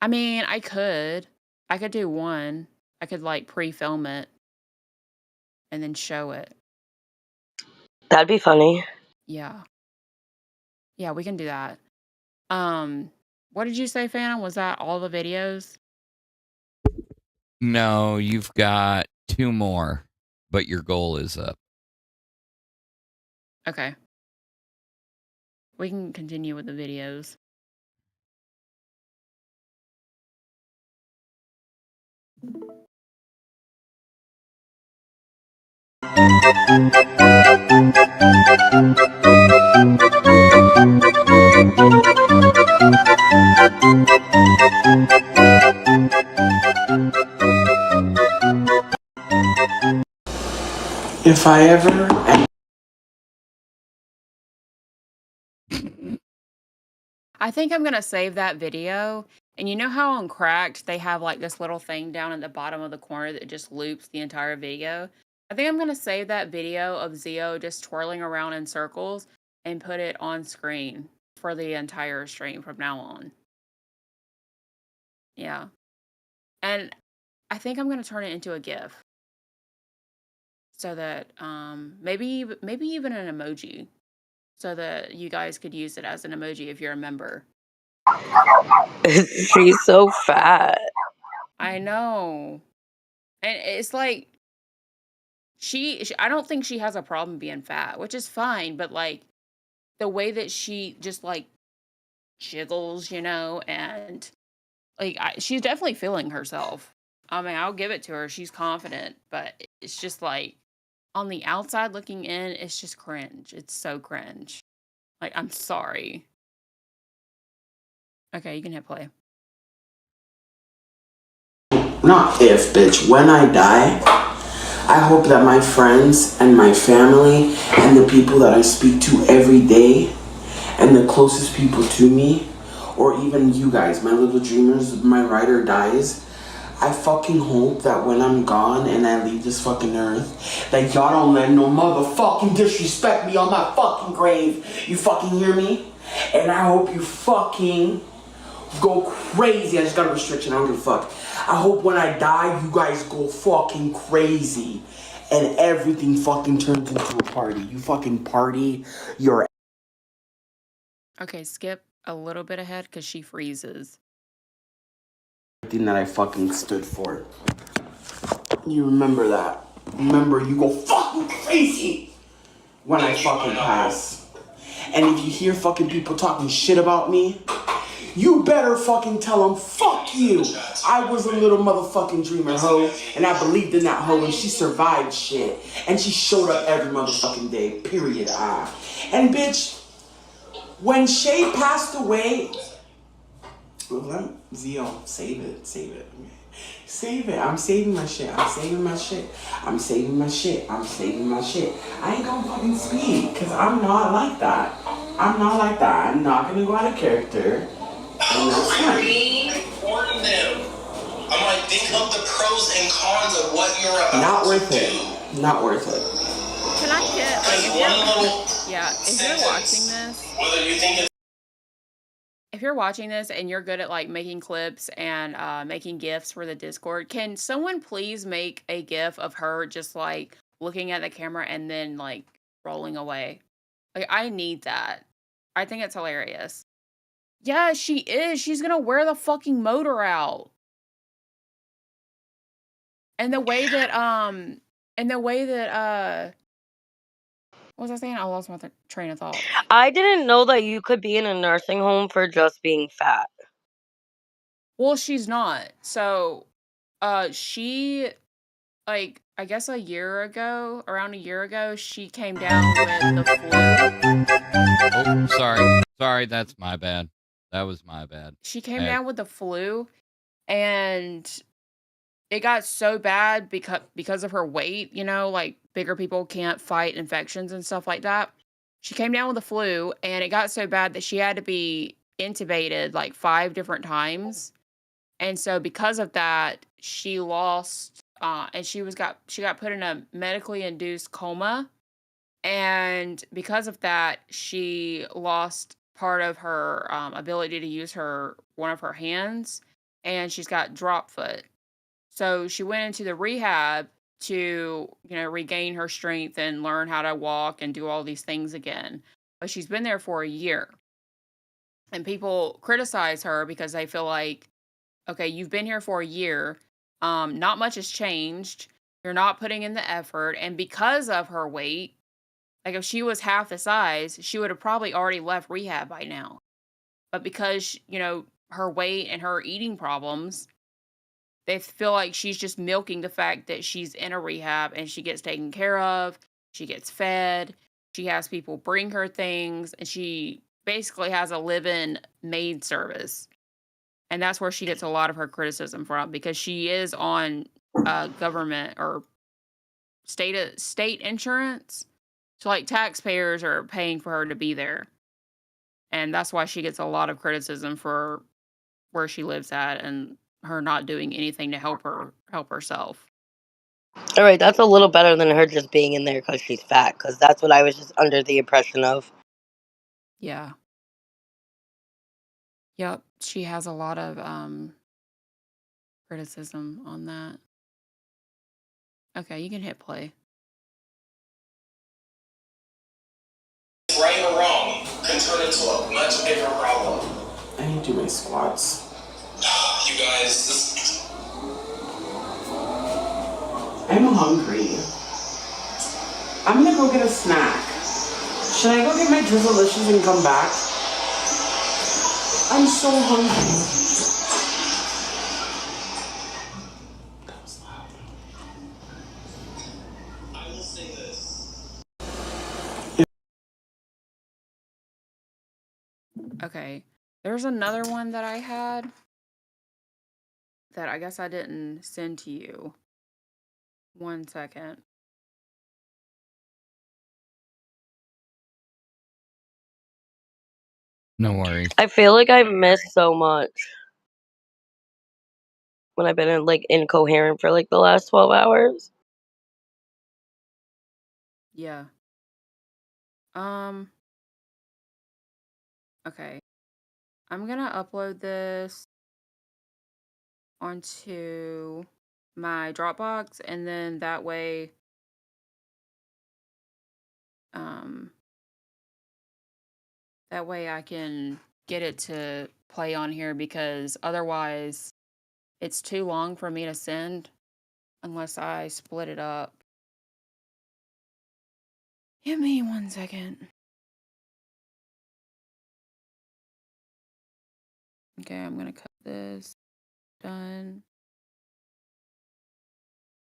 I mean, I could. I could do one. I could like pre-film it and then show it. That'd be funny. Yeah. Yeah, we can do that. What did you say, Phantom? Was that all the videos? No, you've got 2 more, but your goal is up. Okay. We can continue with the videos. If I ever I think I'm gonna save that video. And you know how on Cracked they have like this little thing down at the bottom of the corner that just loops the entire video? I think I'm gonna save that video of Zio just twirling around in circles and put it on screen for the entire stream from now on. Yeah. And I think I'm gonna turn it into a GIF. So that maybe even an emoji. So that you guys could use it as an emoji if you're a member. She's so fat. I know. And it's like I don't think she has a problem being fat, which is fine, but like the way that she just like jiggles, and like she's definitely feeling herself. I mean, I'll give it to her. She's confident, but it's just like on the outside looking in, it's just cringe. It's so cringe. Like, I'm sorry. Okay, you can hit play. Not if, bitch, when I die, I hope that my friends and my family and the people that I speak to every day and the closest people to me, or even you guys, my little dreamers, my ride or dies, I fucking hope that when I'm gone and I leave this fucking earth, that y'all don't let no motherfucking disrespect me on my fucking grave. You fucking hear me? And I hope you fucking go crazy. I just got a restriction. I don't give a fuck. I hope when I die, you guys go fucking crazy and everything fucking turns into a party. You fucking party your Okay, skip a little bit ahead because she freezes. everything that I fucking stood for. You remember that. remember you go fucking crazy when I fucking pass. And if you hear fucking people talking shit about me, you better fucking tell them, fuck you. I was a little motherfucking dreamer hoe, and I believed in that hoe, and she survived shit. And she showed up every motherfucking day, period. And bitch, when Shay passed away, Zio, save it. Save it. I'm saving my shit. I ain't gonna fucking speak, because I'm not like that. I'm not gonna go out of character. And that's fine. Warn them. I'm like, think of the pros and cons of what you're about Not worth to it. do. Not worth it. Can I get like if you're watching this, Whether you think it's if you're watching this and you're good at like making clips and making GIFs for the Discord, can someone please make a GIF of her just like looking at the camera and then like rolling away? Like, I need that. I think it's hilarious. Yeah, she is. She's gonna wear the fucking motor out. And the way that what was I saying? I lost my train of thought. I didn't know that you could be in a nursing home for just being fat. Well, she's not. So, she, like, I guess around a year ago, she came down with the flu. Oh, sorry, that's my bad. That was my bad. She came down with the flu, and it got so bad because of her weight, like bigger people can't fight infections and stuff like that. She came down with the flu, and it got so bad that she had to be intubated like 5 different times. And so because of that, she lost and she got put in a medically induced coma. And because of that, she lost part of her ability to use one of her hands, and she's got drop foot. So she went into the rehab to, regain her strength and learn how to walk and do all these things again. But she's been there for a year. And people criticize her because they feel like, okay, you've been here for a year. Not much has changed. You're not putting in the effort. And because of her weight, like if she was half the size, she would have probably already left rehab by now. But because, her weight and her eating problems, they feel like she's just milking the fact that she's in a rehab and she gets taken care of, she gets fed, she has people bring her things, and she basically has a live-in maid service. And that's where she gets a lot of her criticism from, because she is on government or state insurance. So like taxpayers are paying for her to be there. And that's why she gets a lot of criticism for where she lives at and her not doing anything to help herself. All right, that's a little better than her just being in there because she's fat, because that's what I was just under the impression of. Yeah. Yep, she has a lot of criticism on that. Okay, you can hit play. right or wrong can turn into a much bigger problem. I need to do my squats. You guys, I'm hungry. I'm gonna go get a snack. Should I go get my Drizzlicious and come back? I'm so hungry. I will say this. Okay, there's another one that I had that I guess I didn't send to you. 1 second. No worries. I feel like I've missed so much when I've been incoherent for the last 12 hours. Yeah. Okay. I'm gonna upload this onto my Dropbox, and then that way I can get it to play on here, because otherwise it's too long for me to send unless I split it up. Give me 1 second. Okay, I'm gonna cut this. Done.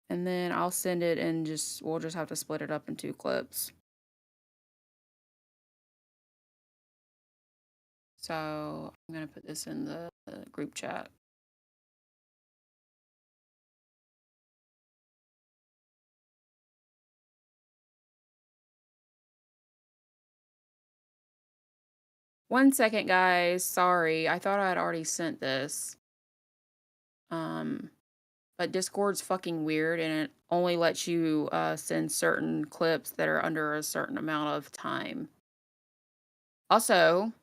And then I'll send it and we'll just have to split it up in 2 clips. So I'm gonna put this in the group chat. One second, guys. Sorry, I thought I had already sent this. But Discord's fucking weird, and it only lets you send certain clips that are under a certain amount of time. Also,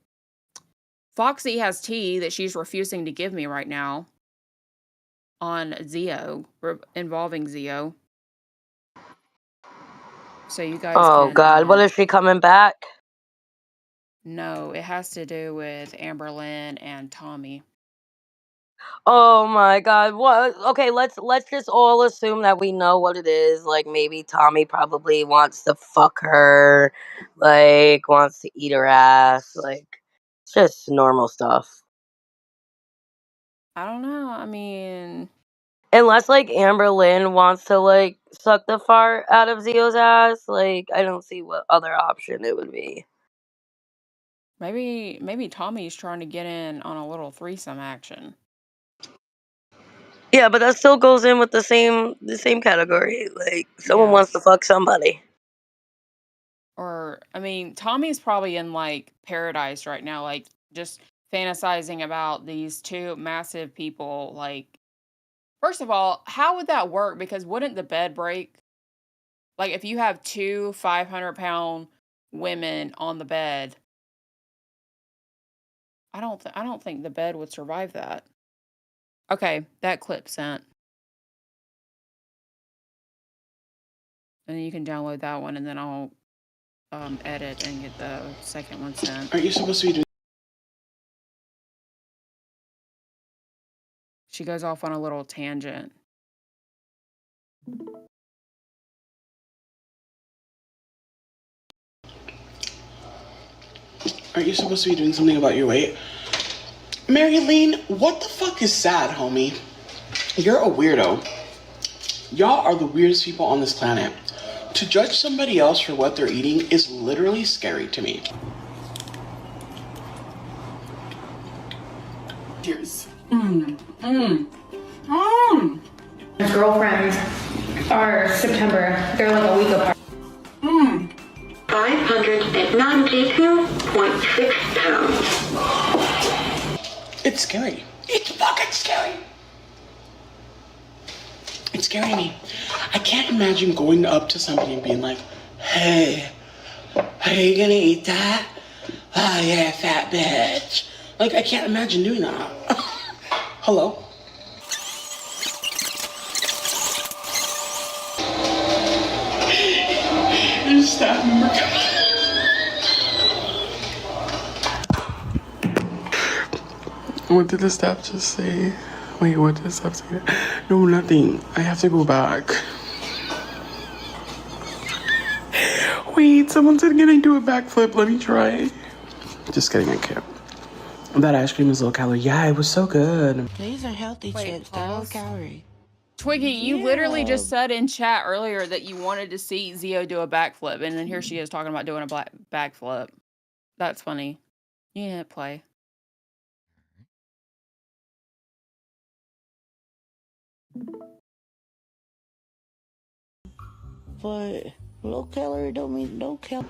Foxy has tea that she's refusing to give me right now on Zio, involving Zio. So you guys Oh God, what is she coming back? No, it has to do with Amberlynn and Tommy. Oh my God, what? Okay, let's just all assume that we know what it is. Like maybe Tommy probably wants to fuck her, like wants to eat her ass, like it's just normal stuff. I don't know. I mean, unless like Amberlynn wants to like suck the fart out of Zio's ass, like I don't see what other option it would be. maybe Tommy's trying to get in on a little threesome action. Yeah, but that still goes in with the same category. Like someone wants to fuck somebody. Or I mean, Tommy's probably in like paradise right now, like just fantasizing about these 2 massive people. Like, first of all, how would that work? Because wouldn't the bed break? Like, if you have 2 500-pound women on the bed, I don't think the bed would survive that. Okay, that clip sent. And then you can download that one, and then I'll edit and get the second one sent. Aren't you supposed to be doing? She goes off on a little tangent. Aren't you supposed to be doing something about your weight? Marilyn, what the fuck is sad, homie? You're a weirdo. Y'all are the weirdest people on this planet. To judge somebody else for what they're eating is literally scary to me. Cheers. His girlfriends are September. They're like a week apart. 592.6 pounds. It's scary. It's fucking scary. It's scaring me. I can't imagine going up to somebody and being like, hey, are you gonna eat that? Oh yeah, fat bitch. Like, I can't imagine doing that. Hello? There's a staff member coming. What did the staff just say? Wait, what did the staff say? No, nothing. I have to go back. Wait, someone said, can I do a backflip? Let me try. Just kidding, I can't. That ice cream is low calorie. Yeah, it was so good. These are healthy chips. They're low calorie. Twiggy, you literally just said in chat earlier that you wanted to see Zio do a backflip, and then here she is talking about doing a backflip. That's funny. You need to play. But low calorie don't mean no calorie.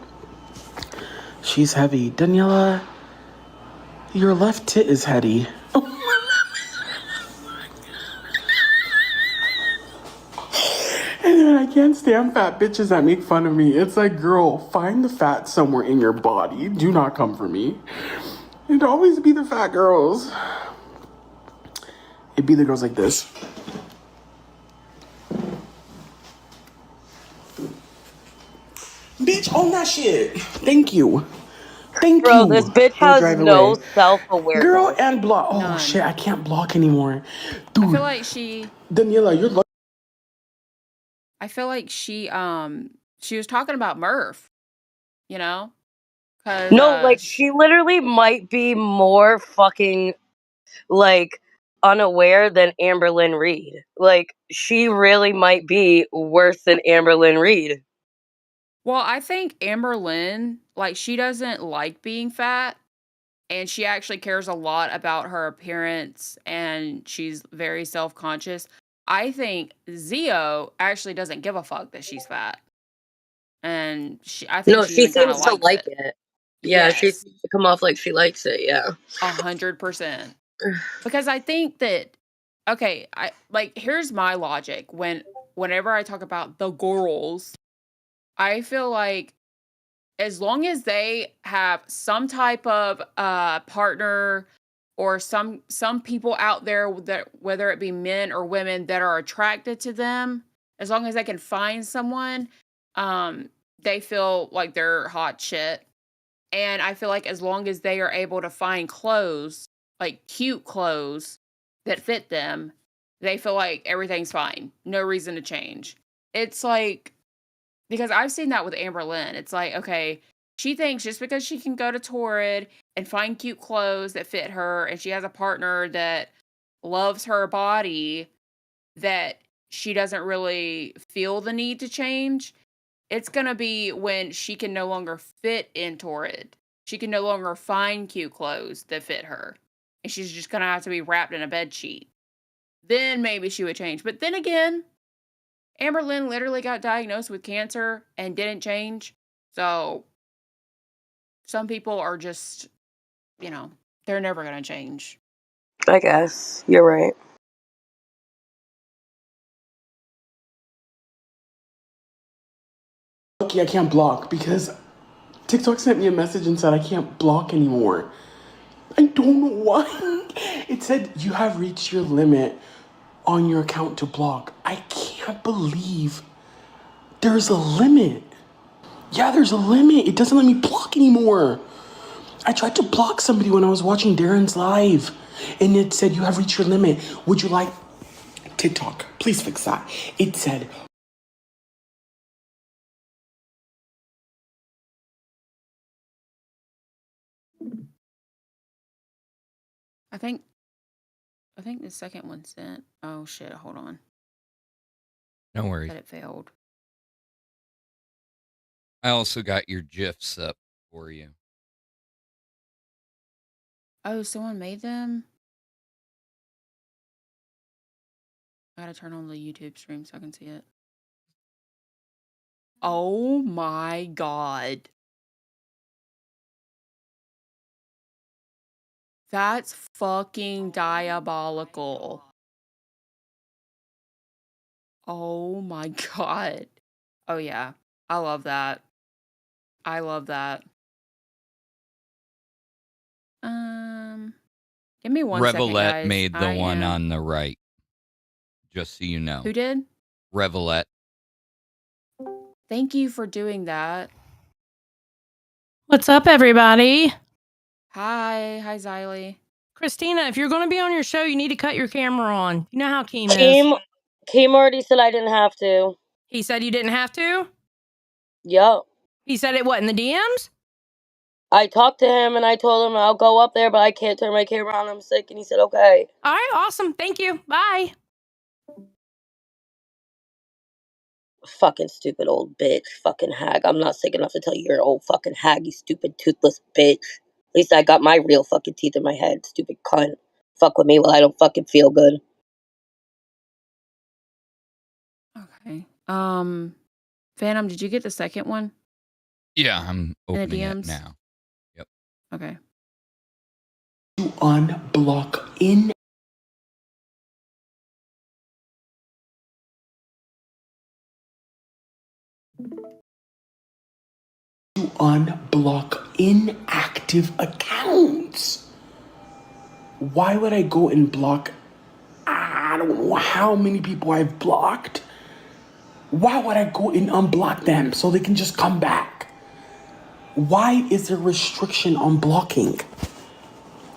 She's heavy. Daniela, your left tit is heady. And then I can't stand fat bitches that make fun of me. It's like, girl, find the fat somewhere in your body. Do not come for me. It'd always be the fat girls. It'd be the girls like this. Bitch, own that shit. Thank you. Thank you. Bro, this bitch has no self-awareness. Girl and block. Oh, shit, I can't block anymore. Dude. I feel like Daniela, you're lucky. I feel like she was talking about Murph. you know? Because No, like she literally might be more fucking like unaware than Amberlynn Reed. Like she really might be worse than Amberlynn Reed. well, I think Amberlynn, like, she doesn't like being fat, and she actually cares a lot about her appearance, and she's very self-conscious. I think Zio actually doesn't give a fuck that she's fat. And I think No, she she even kind of seems to likes like it. it. Yeah, she Yes, seems to come off like she likes it, yeah. 100%. Because I think that, okay, here's my logic. Whenever I talk about the girls, I feel like as long as they have some type of partner or some people out there that, whether it be men or women, that are attracted to them, as long as they can find someone, they feel like they're hot shit. And I feel like as long as they are able to find clothes, like cute clothes that fit them, they feel like everything's fine. No reason to change. It's like, because I've seen that with Amberlynn. It's like, okay, she thinks just because she can go to Torrid and find cute clothes that fit her, and she has a partner that loves her body, that she doesn't really feel the need to change. It's gonna be when she can no longer fit in Torrid. She can no longer find cute clothes that fit her. And she's just gonna have to be wrapped in a bed sheet. Then maybe she would change. But then again, Amberlynn literally got diagnosed with cancer and didn't change. So some people are just, they're never gonna change. I guess. You're right. Lucky I can't block because TikTok sent me a message and said I can't block anymore. I don't know why. It said you have reached your limit on your account to block. I can't believe there's a limit. Yeah, there's a limit. It doesn't let me block anymore. I tried to block somebody when I was watching Darren's live, and it said you have reached your limit. Would you like TikTok? Please fix that. It said, I think the second one sent. Oh shit, hold on. No worries. That it failed. I also got your GIFs up for you. Oh, someone made them? I gotta turn on the YouTube stream so I can see it. Oh my god. That's fucking diabolical. Oh my god. Oh yeah. I love that. I love that. Give me 1 second, Revelette guys. made the one on the right. Just so you know. Who did? Revelette. Thank you for doing that. What's up, everybody? Hi Xylee. Christina, if you're going to be on your show, you need to cut your camera on. You know how Keem is. Keem already said I didn't have to. He said you didn't have to? Yup. He said it what, in the DMs? I talked to him and I told him I'll go up there, but I can't turn my camera on. I'm sick. And he said, okay. All right, awesome. Thank you. Bye. Fucking stupid old bitch. Fucking hag. I'm not sick enough to tell you you're an old fucking hag, you stupid toothless bitch. At least I got my real fucking teeth in my head, stupid cunt. Fuck with me while I don't fucking feel good. Okay. Phantom, did you get the second one? Yeah, I'm In the opening it DMs? now. Yep. Okay. to unblock in. To unblock inactive accounts. Why would I go and block? I don't know how many people I've blocked. Why would I go and unblock them so they can just come back? Why is there restriction on blocking?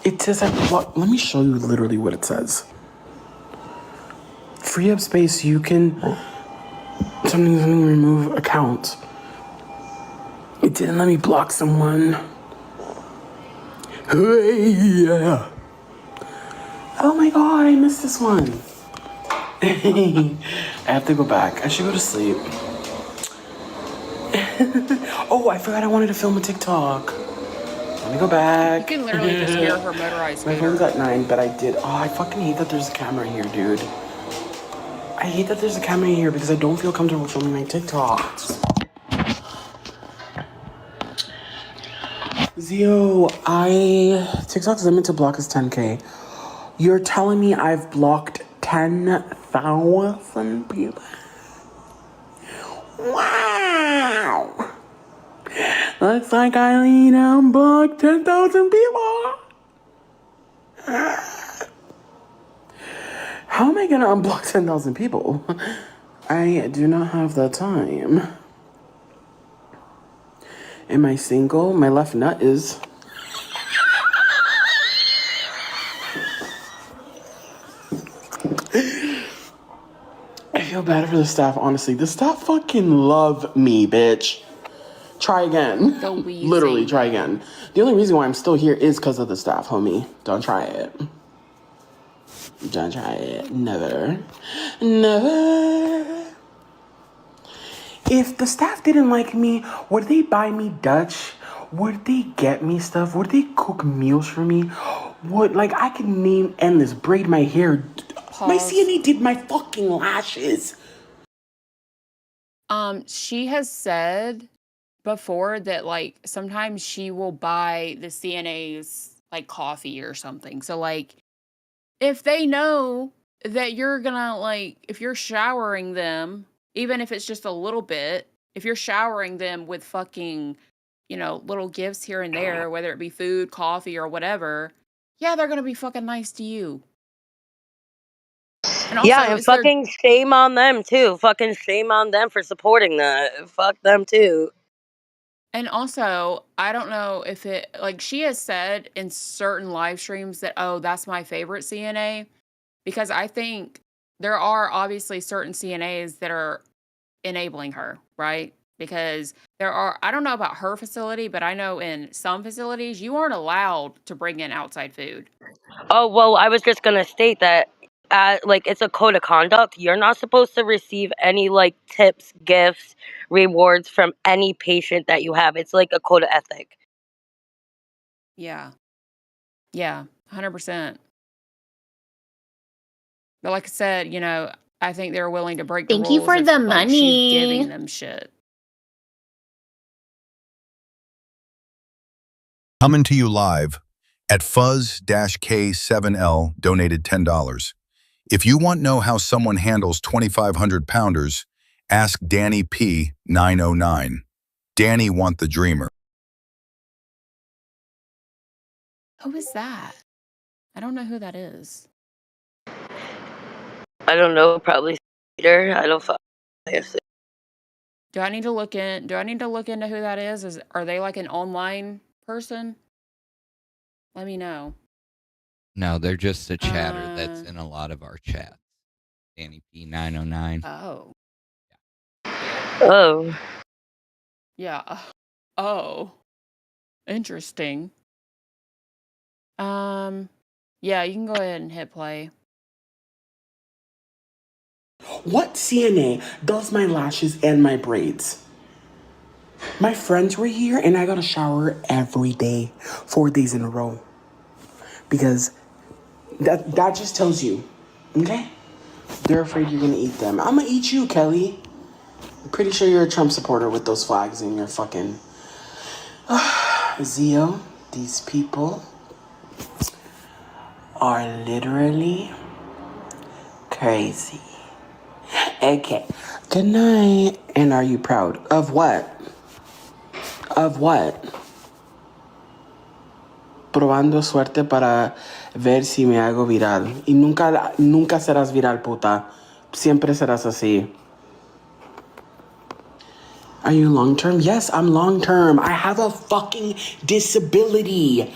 It says I block. Let me show you literally what it says. Free up space, you can something remove accounts. it didn't let me block someone. Yeah. Oh my god, I missed this one. I have to go back. I should go to sleep. Oh, I forgot I wanted to film a TikTok. Let me go back. You can literally just hear her motorized My scooter. phone's at 9, but I did. Oh, I fucking hate that there's a camera here, dude. I hate that there's a camera here because I don't feel comfortable filming my TikToks. Zio, TikTok's limit to block is 10K. You're telling me I've blocked 10,000 people? Wow! Looks like Eileen unblocked 10,000 people. How am I gonna unblock 10,000 people? I do not have the time. Am I single? My left nut is. I feel bad for the staff, honestly. The staff fucking love me, bitch. Try again. Literally, try again. The only reason why I'm still here is because of the staff, homie. Don't try it. Don't try it. Never. Never. If the staff didn't like me, would they buy me Dutch? Would they get me stuff? Would they cook meals for me? I could name endless. Braid my hair. My CNA did my fucking lashes. She has said before that like sometimes she will buy the CNAs like coffee or something. So like if they know that you're gonna like if you're showering them, even if it's just a little bit, if you're showering them with fucking, little gifts here and there, whether it be food, coffee, or whatever, yeah, they're gonna be fucking nice to you. And also, Yeah, and fucking shame on them too. Fucking shame on them for supporting that. Fuck them too. And also, I don't know if she has said in certain live streams that, oh, that's my favorite CNA, because I think there are obviously certain CNAs that are enabling her, right? Because I don't know about her facility, but I know in some facilities, you aren't allowed to bring in outside food. Oh, well, I was just going to state that, it's a code of conduct. You're not supposed to receive any, tips, gifts, rewards from any patient that you have. It's like a code of ethic. Yeah. Yeah, 100%. But like I said, I think they're willing to break the rules. Thank you for if, the she's giving money. them shit. Coming to you live at Fuzz-K7L donated $10. If you want to know how someone handles 2,500 pounders, ask Danny P909. Danny want the dreamer. Who is that? I don't know who that is. I don't know, probably Peter. I don't Do I need to look into who that is? Are they like an online person? Let me know. No, they're just a chatter that's in a lot of our chats. Danny P909. Oh. Oh. Yeah. Oh. Interesting. Yeah, you can go ahead and hit play. What CNA does my lashes and my braids? My friends were here and I got a shower every day, 4 days in a row. Because that just tells you, okay? They're afraid you're gonna eat them. I'm gonna eat you, Kelly. I'm pretty sure you're a Trump supporter with those flags in your fucking... Zio, these people are literally crazy. Okay, good night. And are you proud? Of what? Of what? Probando suerte para ver si me hago viral. Y nunca serás viral, puta. Siempre serás así. Are you long-term? Yes, I'm long-term. I have a fucking disability.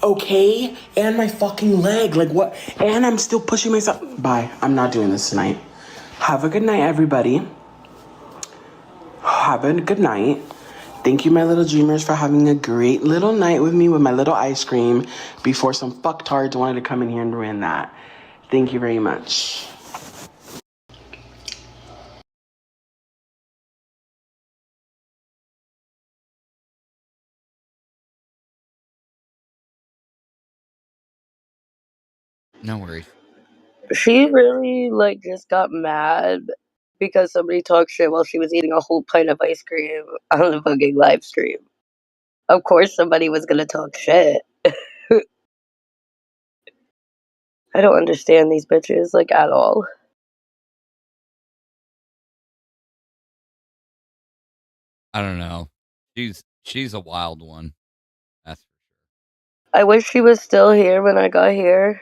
Okay? And my fucking leg. Like what? And I'm still pushing myself. Bye. I'm not doing this tonight. Have a good night, everybody. Have a good night. Thank you, my little dreamers, for having a great little night with me with my little ice cream before some fucktards wanted to come in here and ruin that. Thank you very much. No worries. She really like just got mad because somebody talked shit while she was eating a whole pint of ice cream on the fucking live stream. Of course somebody was gonna talk shit. I don't understand these bitches like at all. I don't know. She's a wild one. That's I wish she was still here when I got here.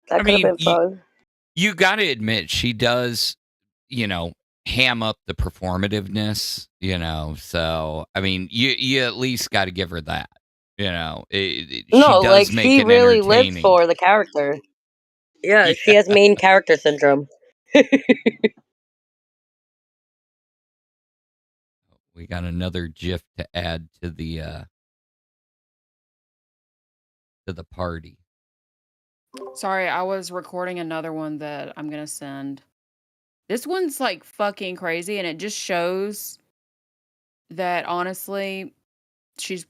That I could have mean, been fun. you got to admit she does, ham up the performativeness, So, I mean, you at least got to give her that. She No, like does make she it really lives entertaining. for the character. Yeah, Yeah. she has main character syndrome. We got another GIF to add to the party. Sorry, I was recording another one that I'm gonna send. This one's like fucking crazy, and it just shows that honestly, she's.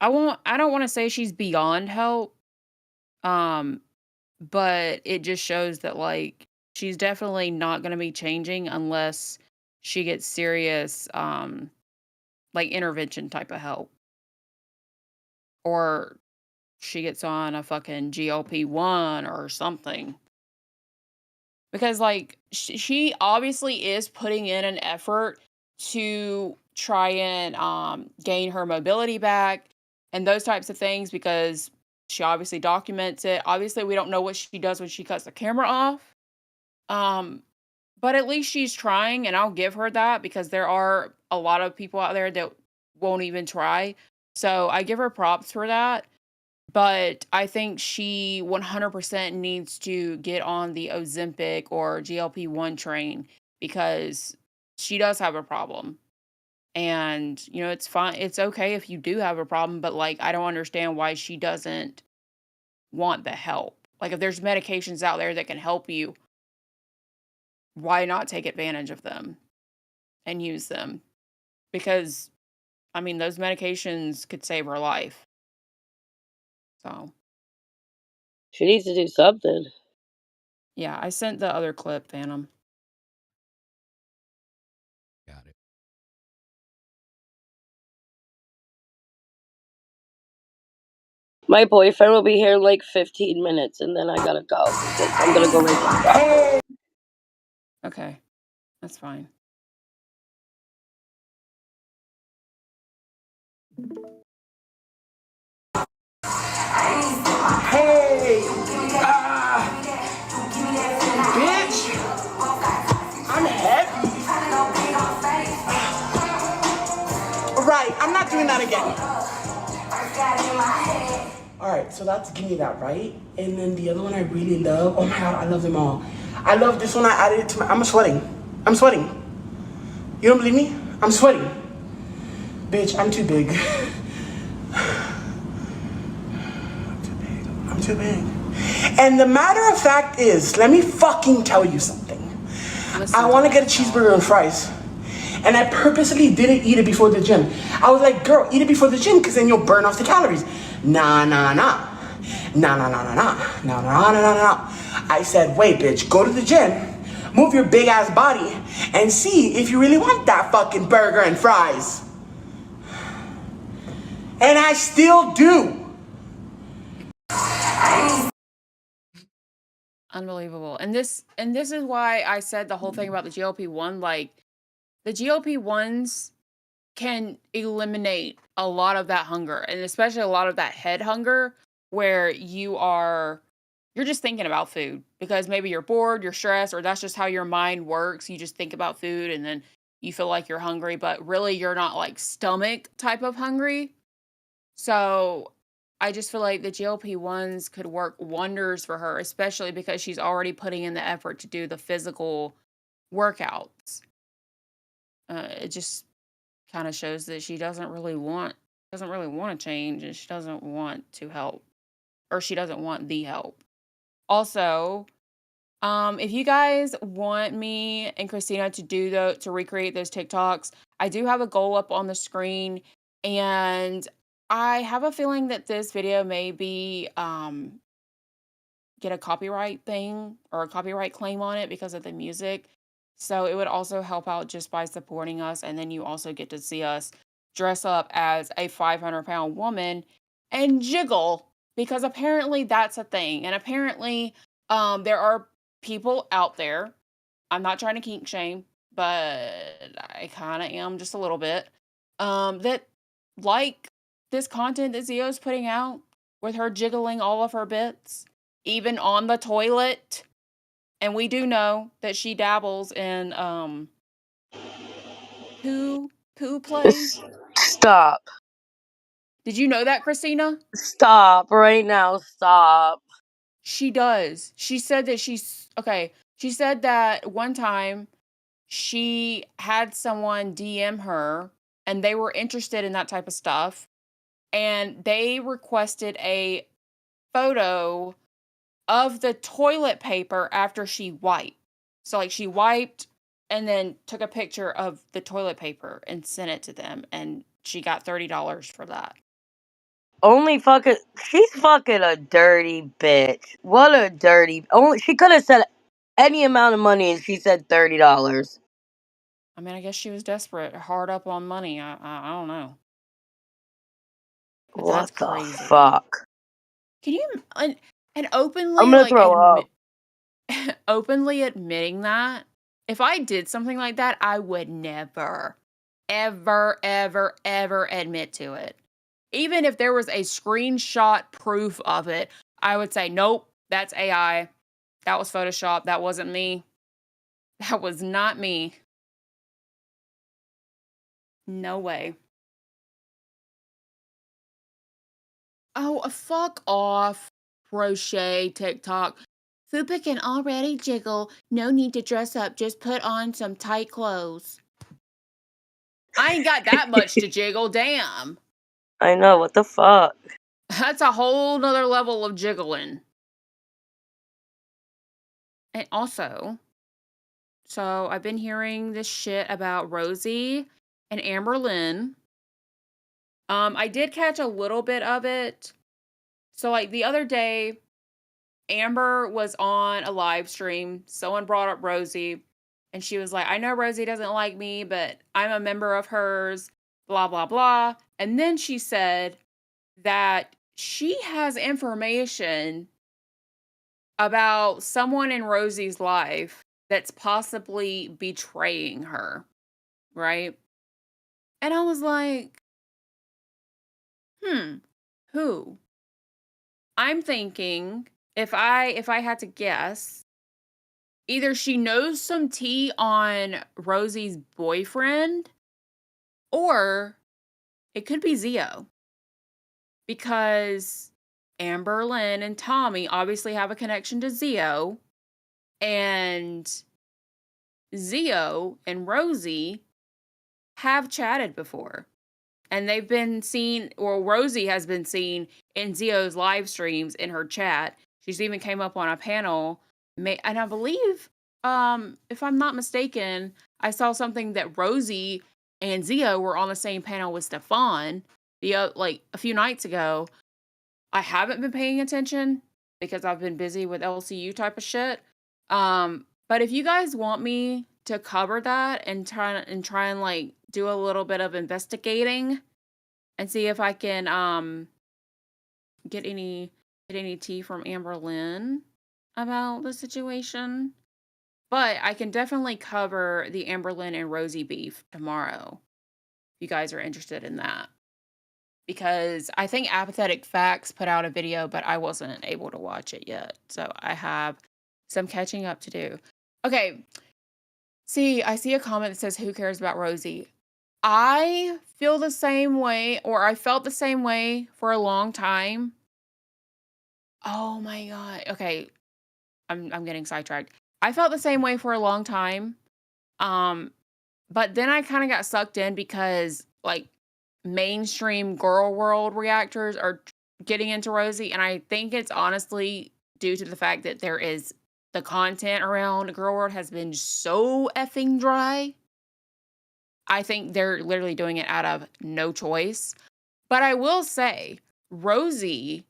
I don't want to say she's beyond help, um, but it just shows that like she's definitely not gonna be changing unless she gets serious, like intervention type of help, or she gets on a fucking GLP-1 or something. Because like she obviously is putting in an effort to try and gain her mobility back and those types of things, because she obviously documents it. Obviously we don't know what she does when she cuts the camera off. Um but at least she's trying, and I'll give her that, because there are a lot of people out there that won't even try. So I give her props for that. But I think she 100% needs to get on the Ozempic or GLP-1 train, because she does have a problem. And, it's fine. It's okay if you do have a problem, but like, I don't understand why she doesn't want the help. Like, if there's medications out there that can help you, why not take advantage of them and use them? Because, I mean, those medications could save her life. So. She needs to do something. Yeah, I sent the other clip, Phantom. Got it. My boyfriend will be here in like 15 minutes and then I gotta go because I'm gonna go raise my dog. Okay, that's fine. Hey! Bitch! I'm heavy. Right, I'm not doing that again. Alright, so that's Give Me That, right? And then the other one I really love, oh my god, I love them all. I love this one, I added it to my, I'm sweating. You don't believe me? I'm sweating. Bitch, I'm too big. I'm too big. And the matter of fact is, let me fucking tell you something. I want to get a cheeseburger and fries. And I purposely didn't eat it before the gym. I was like, girl, eat it before the gym because then you'll burn off the calories. Nah. I said, wait, bitch, go to the gym, move your big ass body, and see if you really want that fucking burger and fries. And I still do. Unbelievable. And this is why I said the whole thing about the GLP-1, like the GLP-1s can eliminate a lot of that hunger, and especially a lot of that head hunger where you're just thinking about food because maybe you're bored, you're stressed, or that's just how your mind works. You just think about food and then you feel like you're hungry, but really you're not like stomach type of hungry. So I just feel like the GLP-1s could work wonders for her, especially because she's already putting in the effort to do the physical workouts. It just kind of shows that she doesn't really want to change, and she doesn't want to help, or she doesn't want the help. Also, if you guys want me and Christina to recreate those TikToks, I do have a goal up on the screen, and I have a feeling that this video may be get a copyright thing or a copyright claim on it because of the music. So it would also help out just by supporting us, and then you also get to see us dress up as a 500-pound woman and jiggle, because apparently that's a thing, and apparently there are people out there. I'm not trying to kink shame, but I kind of am just a little bit. That like this content that Zio's putting out with her jiggling all of her bits, even on the toilet. And we do know that she dabbles in poo play. Stop. Did you know that, Christina? Stop right now. Stop. She does. She said that She said that one time she had someone DM her and they were interested in that type of stuff, and they requested a photo of the toilet paper after she wiped. So like she wiped and then took a picture of the toilet paper and sent it to them, and she got $30 for that. She's fucking a dirty bitch. What a dirty. She could have said any amount of money and she said $30. I mean, I guess she was desperate, hard up on money. I don't know. But that's What the crazy. fuck? Can you and I'm openly gonna throw up. openly admitting that if I did something like that, I would never, ever, ever, ever admit to it. Even if there was a screenshot proof of it, I would say, nope, that's AI. That was Photoshop. That wasn't me. That was not me. No way. Oh, fuck off, crochet TikTok. Fupa can already jiggle. No need to dress up. Just put on some tight clothes. I ain't got that much to jiggle. Damn. I know, what the fuck? That's a whole nother level of jiggling. And also, so I've been hearing this shit about Rosie and Amberlynn. I did catch a little bit of it. So like the other day, Amber was on a live stream. Someone brought up Rosie, and she was like, I know Rosie doesn't like me, but I'm a member of hers, blah, blah, blah. And then she said that she has information about someone in Rosie's life that's possibly betraying her, right? And I was like, who? I'm thinking if I had to guess, either she knows some tea on Rosie's boyfriend, or it could be Zio. Because Amberlynn and Tommy obviously have a connection to Zio, and Zio and Rosie have chatted before. And they've been seen, or Rosie has been seen in Zio's live streams in her chat. She's even came up on a panel, and I believe, if I'm not mistaken, I saw something that Rosie and Zio were on the same panel with Stefan like a few nights ago. I haven't been paying attention because I've been busy with LCU type of shit. But if you guys want me to cover that and try and like do a little bit of investigating and see if I can get any tea from Amberlynn about the situation. But I can definitely cover the Amberlynn and Rosie beef tomorrow, if you guys are interested in that. Because I think Apathetic Facts put out a video, but I wasn't able to watch it yet. So I have some catching up to do. Okay. See, I see a comment that says, who cares about Rosie? I feel the same way, or I felt the same way for a long time. Oh my God. Okay. I'm getting sidetracked. I felt the same way for a long time. But then I kind of got sucked in because like mainstream girl world reactors are getting into Rosie, and I think it's honestly due to the fact that the content around girl world has been so effing dry. I think they're literally doing it out of no choice. But I will say, Rosie,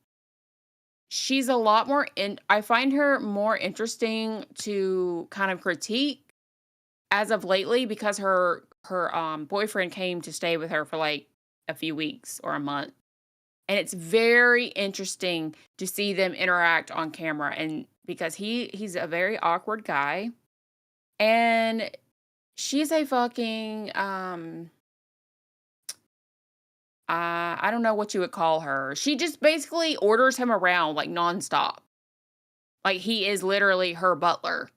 she's a lot more I find her more interesting to kind of critique as of lately because her boyfriend came to stay with her for like a few weeks or a month. And it's very interesting to see them interact on camera, and because he's a very awkward guy, and she's a fucking I don't know what you would call her. She just basically orders him around like nonstop. Like he is literally her butler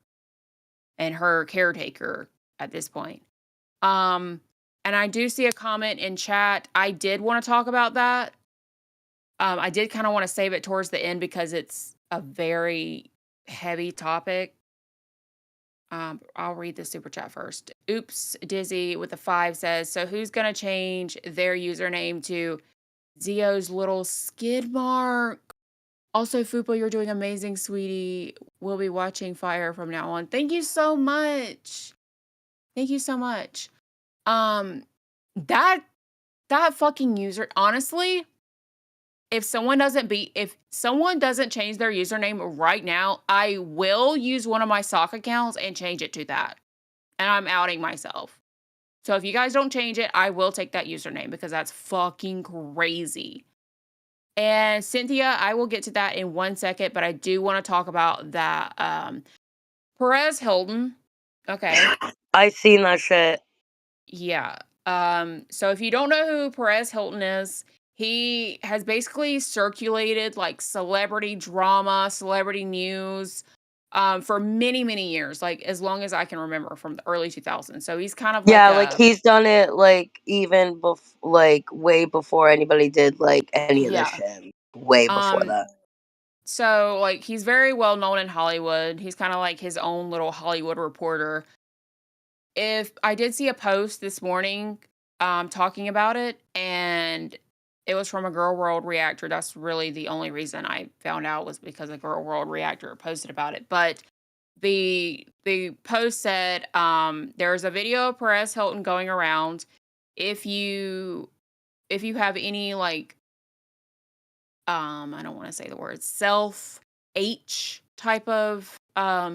and her caretaker at this point. Um, and I do see a comment in chat. I did want to talk about that. I did kind of want to save it towards the end because it's a very heavy topic. I'll read the super chat first. Oops, Dizzy with the 5 says, so who's gonna change their username to Zio's little skid mark? Also, Fupa, you're doing amazing, sweetie. We'll be watching Fire from now on. Thank you so much. Thank you so much. That fucking user, honestly, if someone doesn't change their username right now, I will use one of my sock accounts and change it to that. And I'm outing myself. So if you guys don't change it, I will take that username because that's fucking crazy. And Cynthia, I will get to that in 1 second, but I do want to talk about that Perez Hilton. Okay. I seen that shit. Yeah. So if you don't know who Perez Hilton is, he has basically circulated like celebrity drama, celebrity news for many, many years, like as long as I can remember from the early 2000s. So he's kind of Yeah, like like he's done it like even like way before anybody did like any of this shit. Way before that. So like he's very well known in Hollywood. He's kind of like his own little Hollywood reporter. If I did see a post this morning talking about it, and it was from a Girl World reactor. That's really the only reason I found out was because a Girl World reactor posted about it. But the post said there's a video of Perez Hilton going around. If you have any like I don't want to say the word self H type of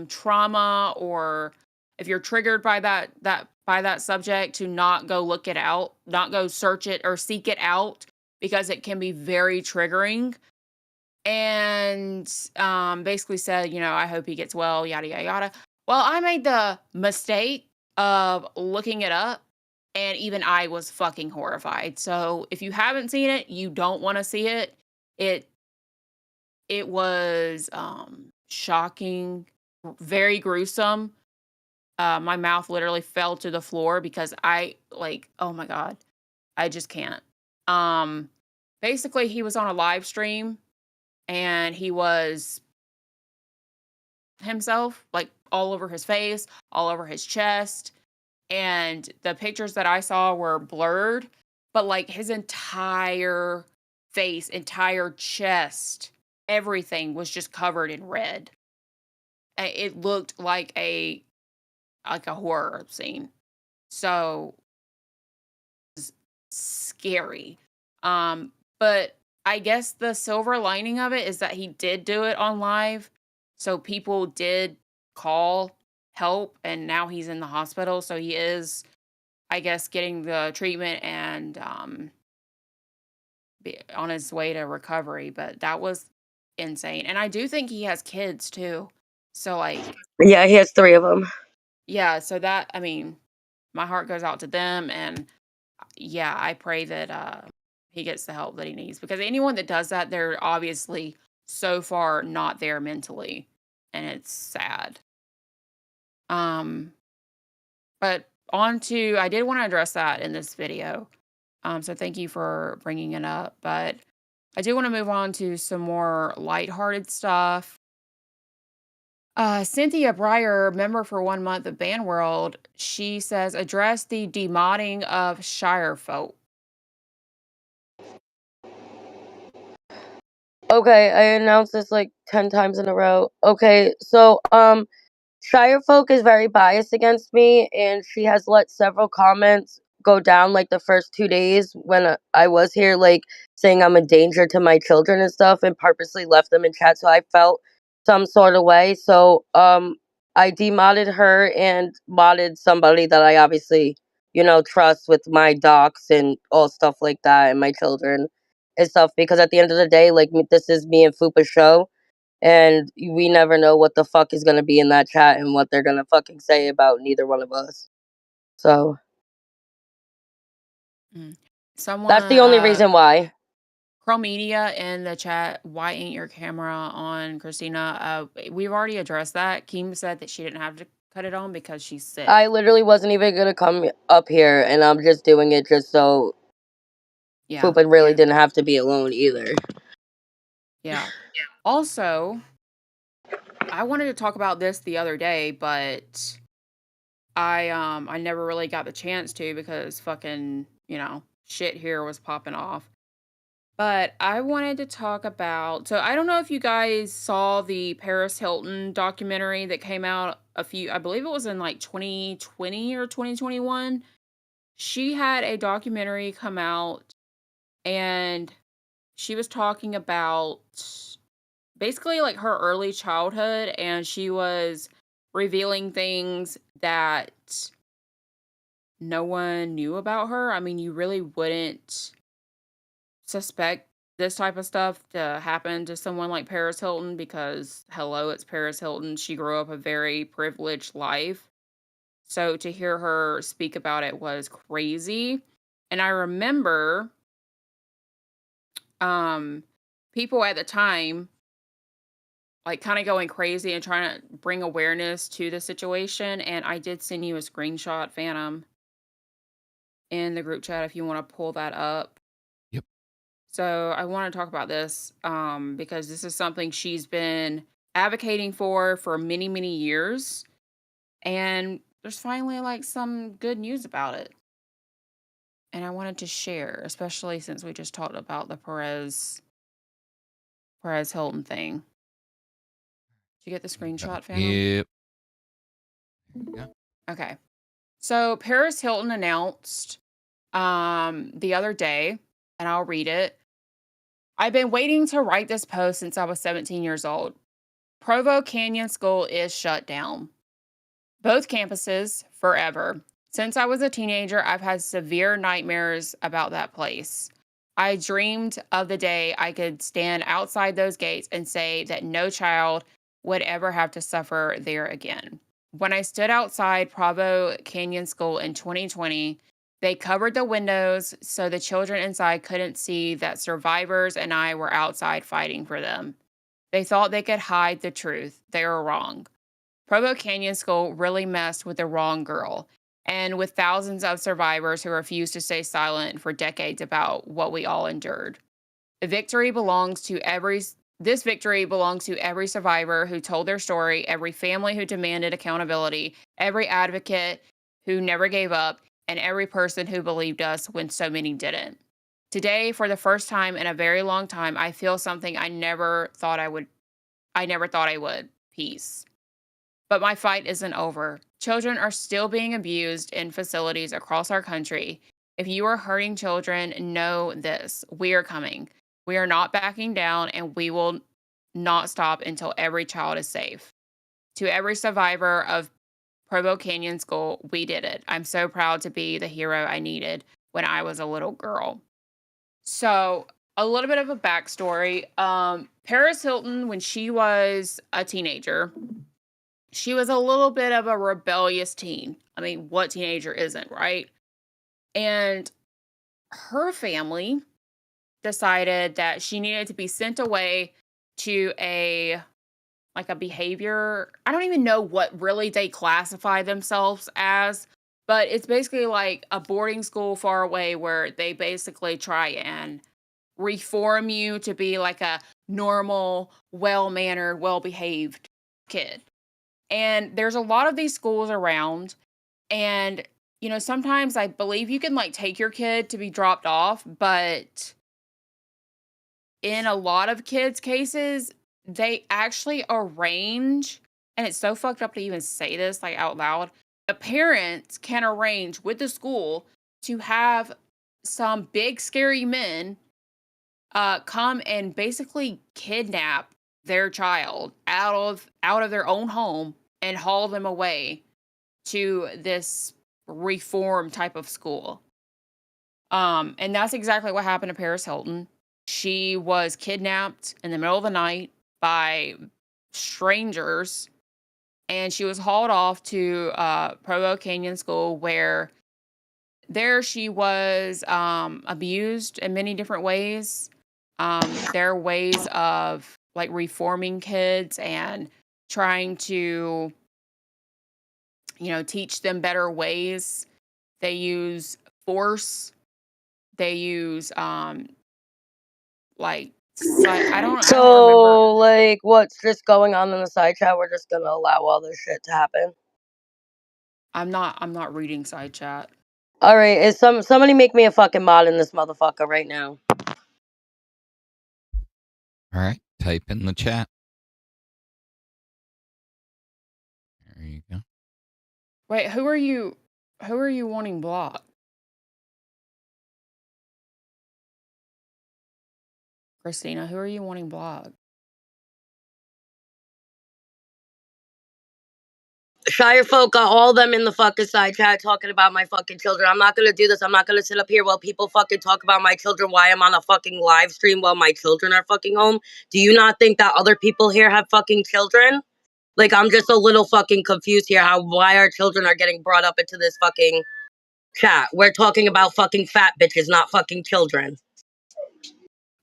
trauma, or if you're triggered by that subject, to not go look it out, not go search it or seek it out because it can be very triggering. And basically said, I hope he gets well, yada yada yada. Well, I made the mistake of looking it up, and even I was fucking horrified. So if you haven't seen it, you don't want to see it. It was shocking, very gruesome. My mouth literally fell to the floor because oh my God, I just can't. Basically he was on a live stream and he was himself, like all over his face, all over his chest. And the pictures that I saw were blurred, but like his entire face, entire chest, everything was just covered in red. It looked like a horror scene. So scary. But I guess the silver lining of it is that he did do it on live. So people did call help, and now he's in the hospital. So he is, I guess, getting the treatment and on his way to recovery. But that was insane. And I do think he has kids too. So like, yeah, he has 3 of them. Yeah, so that, I mean, my heart goes out to them, and yeah, I pray that he gets the help that he needs, because anyone that does that, they're obviously so far not there mentally, and it's sad. But I did want to address that in this video. So thank you for bringing it up, but I do want to move on to some more lighthearted stuff. Cynthia Breyer, member for 1 month of Band World, she says, address the demodding of Shire folk. Okay, I announced this like 10 times in a row. Okay, so Shire folk is very biased against me, and she has let several comments go down like the first 2 days when I was here, like saying I'm a danger to my children and stuff, and purposely left them in chat. So I felt some sort of way. So I demodded her and modded somebody that I obviously trust with my docs and all stuff like that, and my children and stuff. Because at the end of the day, like this is me and Fupa's show, and we never know what the fuck is gonna be in that chat and what they're gonna fucking say about neither one of us. So Someone, that's the only reason why. Chromedia in the chat, why ain't your camera on, Christina? We've already addressed that. Keem said that she didn't have to cut it on because she's sick. I literally wasn't even gonna come up here, and I'm just doing it just so Fupa really didn't have to be alone either. Yeah. Also, I wanted to talk about this the other day, but I never really got the chance to because fucking, shit here was popping off. But I wanted to talk about, so I don't know if you guys saw the Paris Hilton documentary that came out I believe it was in like 2020 or 2021. She had a documentary come out, and she was talking about basically like her early childhood, and she was revealing things that no one knew about her. I mean, you really wouldn't suspect this type of stuff to happen to someone like Paris Hilton because, hello, it's Paris Hilton. She grew up a very privileged life. So to hear her speak about it was crazy. And I remember people at the time like kind of going crazy and trying to bring awareness to the situation. And I did send you a screenshot, Phantom, in the group chat if you want to pull that up. Yep. So I want to talk about this because this is something she's been advocating for many, many years. And there's finally like some good news about it. And I wanted to share, especially since we just talked about the Perez Hilton thing. Did you get the screenshot, Phantom? Yep. Yeah. Okay. So Paris Hilton announced the other day, and I'll read it. I've been waiting to write this post since I was 17 years old. Provo Canyon School is shut down. Both campuses forever. Since I was a teenager, I've had severe nightmares about that place. I dreamed of the day I could stand outside those gates and say that no child would ever have to suffer there again. When I stood outside Provo Canyon School in 2020, they covered the windows so the children inside couldn't see that survivors and I were outside fighting for them. They thought they could hide the truth. They were wrong. Provo Canyon School really messed with the wrong girl, and with thousands of survivors who refused to stay silent for decades about what we all endured. This victory belongs to every survivor who told their story, every family who demanded accountability, every advocate who never gave up, and every person who believed us when so many didn't. Today, for the first time in a very long time, I feel something I never thought I would. Peace. But my fight isn't over. Children are still being abused in facilities across our country. If you are hurting children, know this. We are coming. We are not backing down, and we will not stop until every child is safe. To every survivor of Provo Canyon School, we did it. I'm so proud to be the hero I needed when I was a little girl. So, a little bit of a backstory. Paris Hilton, when she was a teenager, she was a little bit of a rebellious teen. I mean, what teenager isn't, right? And her family decided that she needed to be sent away to a behavior. I don't even know what really they classify themselves as, but it's basically like a boarding school far away where they basically try and reform you to be like a normal, well-mannered, well-behaved kid. And there's a lot of these schools around. And, you know, sometimes I believe you can like take your kid to be dropped off, but in a lot of kids' cases, they actually arrange, and it's so fucked up to even say this like out loud. The parents can arrange with the school to have some big scary men come and basically kidnap their child out of their own home and haul them away to this reform type of school. And that's exactly what happened to Paris Hilton. She was kidnapped in the middle of the night by strangers, and she was hauled off to Provo Canyon School, where there she was abused in many different ways. There are ways of like reforming kids and trying to, you know, teach them better ways. They use force. They use like I don't remember. So, like, what's just going on in the side chat? We're just gonna allow all this shit to happen. I'm not reading side chat. All right, is somebody make me a fucking mod in this motherfucker right now? All right, type in the chat. There you go. Wait, who are you wanting blocked? Christina, who are you wanting blocked? Shire folk got all them in the fucking side chat talking about my fucking children. I'm not gonna do this. I'm not gonna sit up here while people fucking talk about my children while I'm on a fucking live stream while my children are fucking home. Do you not think that other people here have fucking children? Like, I'm just a little fucking confused here why our children are getting brought up into this fucking chat. We're talking about fucking fat bitches, not fucking children.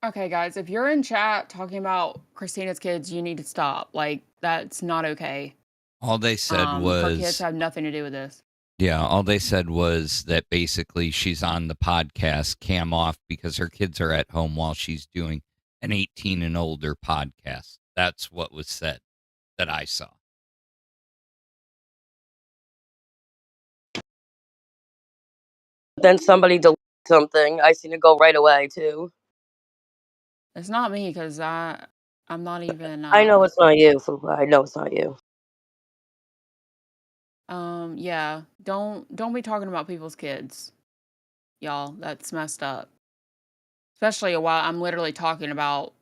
Okay, guys, if you're in chat talking about Christina's kids, you need to stop. Like, that's not okay. All they said Her kids was, have nothing to do with this. yeah, all they said was that basically she's on the podcast cam off because her kids are at home while she's doing an 18 and older podcast. That's what was said that I saw. Then somebody deleted something. I seen it go right away too. It's not me because I'm not even. I know it's not you. I know it's not you. Yeah. Don't be talking about people's kids, y'all. That's messed up. Especially while I'm literally talking about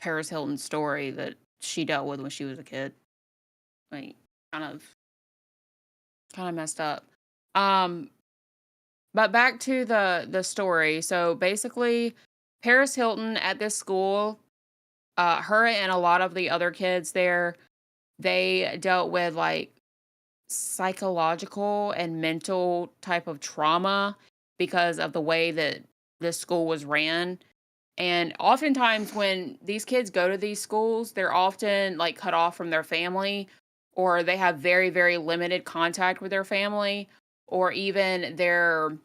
Paris Hilton's story that she dealt with when she was a kid. Like, kind of messed up. But back to the story. So basically, Paris Hilton at this school, her and a lot of the other kids there, they dealt with like psychological and mental type of trauma because of the way that this school was ran. And oftentimes when these kids go to these schools, they're often like cut off from their family, or they have very, very limited contact with their family, or even their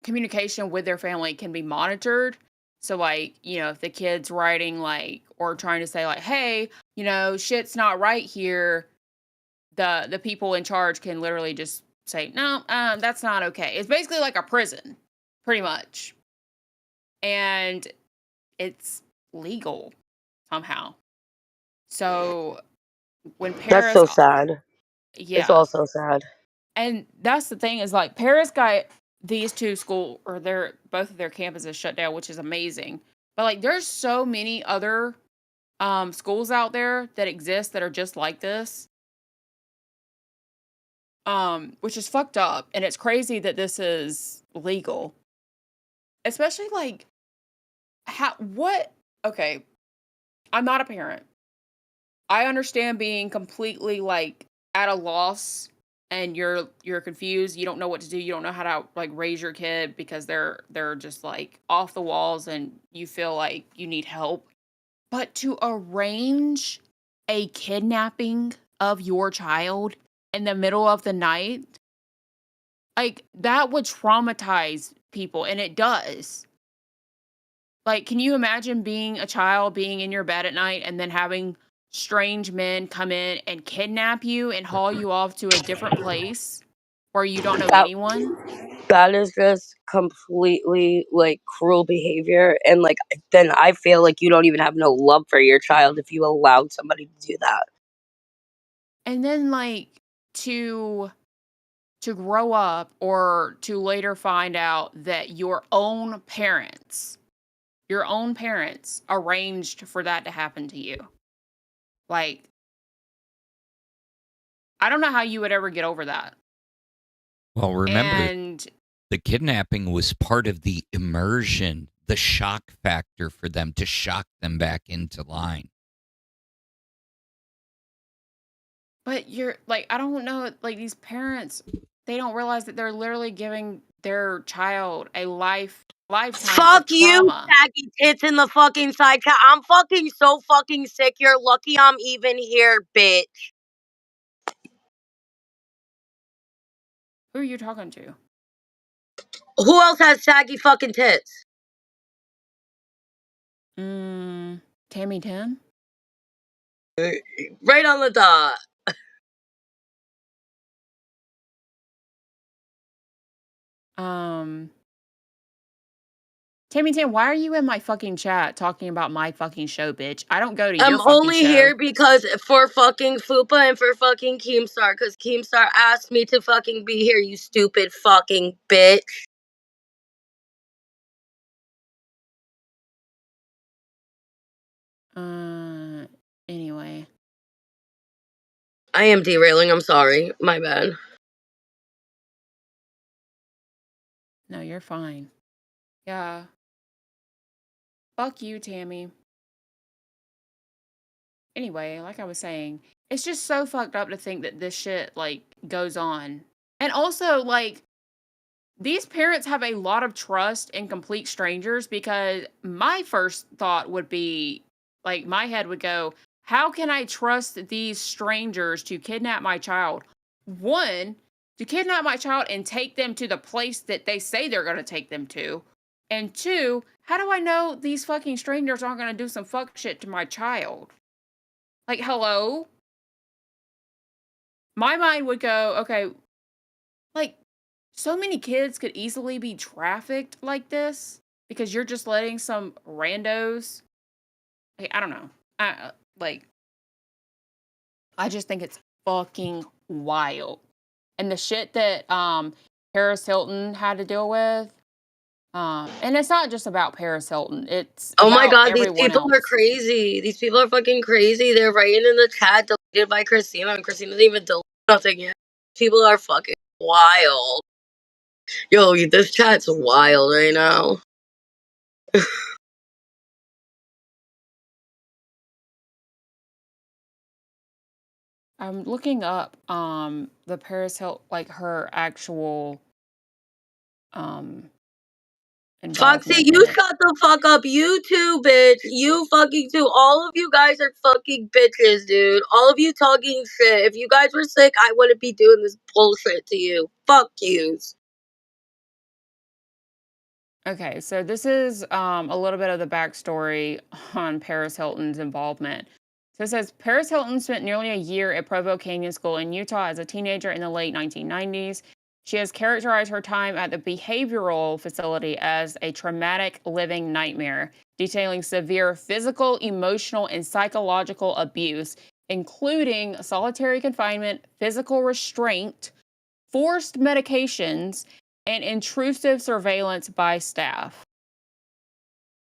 communication with their family can be monitored. So like, you know, if the kid's writing like or trying to say like, hey, you know, shit's not right here, the people in charge can literally just say, no, that's not okay. It's basically like a prison, pretty much. And it's legal somehow. So when Paris, That's so sad. yeah, It's all so sad. and that's the thing is like Paris got these two school or both of their campuses shut down, which is amazing. But like there's so many other schools out there that exist that are just like this. Which is fucked up, and it's crazy that this is legal. Especially like okay, I'm not a parent. I understand being completely like at a loss and you're confused, you don't know what to do, you don't know how to like raise your kid because they're just like off the walls and you feel like you need help. But to arrange a kidnapping of your child in the middle of the night, like that would traumatize people, and it does. Like, can you imagine being a child, being in your bed at night, and then having strange men come in and kidnap you and haul you off to a different place where you don't know anyone? That is just completely like cruel behavior, and like then I feel like you don't even have no love for your child if you allowed somebody to do that. And then like to grow up or to later find out that your own parents arranged for that to happen to you. Like, I don't know how you would ever get over that. Well, remember, And the kidnapping was part of the immersion, the shock factor for them to shock them back into line. but you're like, I don't know, like these parents, they don't realize that they're literally giving their child a lifetime Fuck of you, trauma. saggy tits in the fucking side chat. I'm fucking so fucking sick. You're lucky I'm even here, bitch. Who are you talking to? Who else has saggy fucking tits? Tammy Tim? Right on the dot. Tammy Tim, why are you in my fucking chat talking about my fucking show, bitch? I don't go to your I'm fucking only show. here because for fucking Fupa and for fucking Keemstar, because Keemstar asked me to fucking be here, you stupid fucking bitch. Anyway. I am derailing, I'm sorry. My bad. No, you're fine. Yeah. Fuck you, Tammy. Anyway, like I was saying, it's just so fucked up to think that this shit, like, goes on. And also, like, these parents have a lot of trust in complete strangers because my first thought would be, like, my head would go, how can I trust these strangers to kidnap my child? One, to kidnap my child and take them to the place that they say they're going to take them to. And two, how do I know these fucking strangers aren't going to do some fuck shit to my child? Like, hello? My mind would go, okay, like, so many kids could easily be trafficked like this because you're just letting some randos. Like, I don't know. I just think it's fucking wild. And the shit that Paris Hilton had to deal with. And it's not just about Paris Hilton. It's Oh my about god, these everyone people else. are crazy. These people are fucking crazy. They're writing in the chat deleted by Christina, and Christina didn't even delete nothing yet. People are fucking wild. Yo, this chat's wild right now. I'm looking up the Paris Hilton, like her actual Foxy, involvement you in it. shut the fuck up. You too, bitch. You fucking too. All of you guys are fucking bitches, dude. All of you talking shit. If you guys were sick, I wouldn't be doing this bullshit to you. Fuck yous. Okay, so this is a little bit of the backstory on Paris Hilton's involvement. So it says Paris Hilton spent nearly a year at Provo Canyon School in Utah as a teenager in the late 1990s. She has characterized her time at the behavioral facility as a traumatic living nightmare, detailing severe physical, emotional, and psychological abuse, including solitary confinement, physical restraint, forced medications, and intrusive surveillance by staff.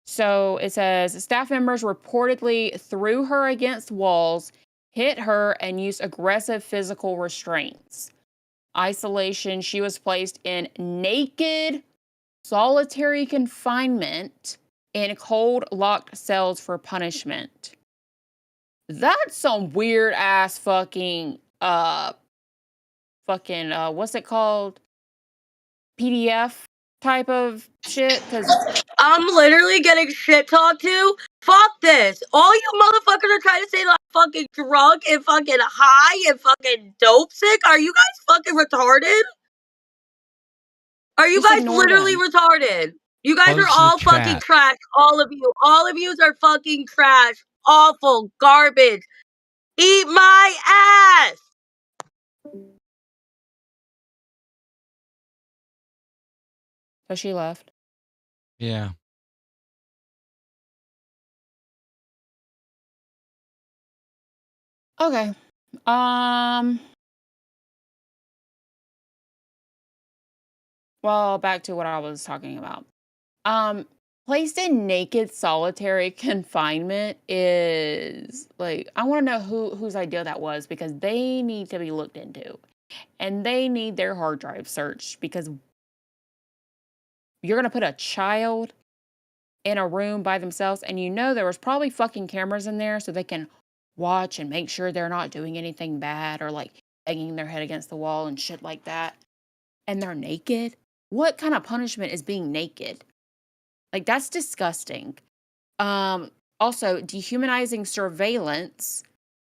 So it says staff members reportedly threw her against walls, hit her, and used aggressive physical restraints. Isolation, she was placed in naked solitary confinement in cold locked cells for punishment. That's some weird ass fucking what's it called? PDF type of shit, because I'm literally getting shit talked to. Fuck this. All you motherfuckers are trying to say that I'm fucking drunk and fucking high and fucking dope sick. Are you guys fucking retarded? Are you just guys ignore literally them. retarded? You guys are Close the all fucking chat. trash. All of you. All of yous are fucking trash. Awful. Garbage. Eat my ass! So she left. Yeah. Okay. Well, back to what I was talking about. Um, Placed in naked solitary confinement is like I want to know whose idea that was because they need to be looked into. And they need their hard drive searched because you're going to put a child in a room by themselves and you know there was probably fucking cameras in there so they can watch and make sure they're not doing anything bad or like banging their head against the wall and shit like that. And they're naked. What kind of punishment is being naked? Like that's disgusting. Also dehumanizing surveillance,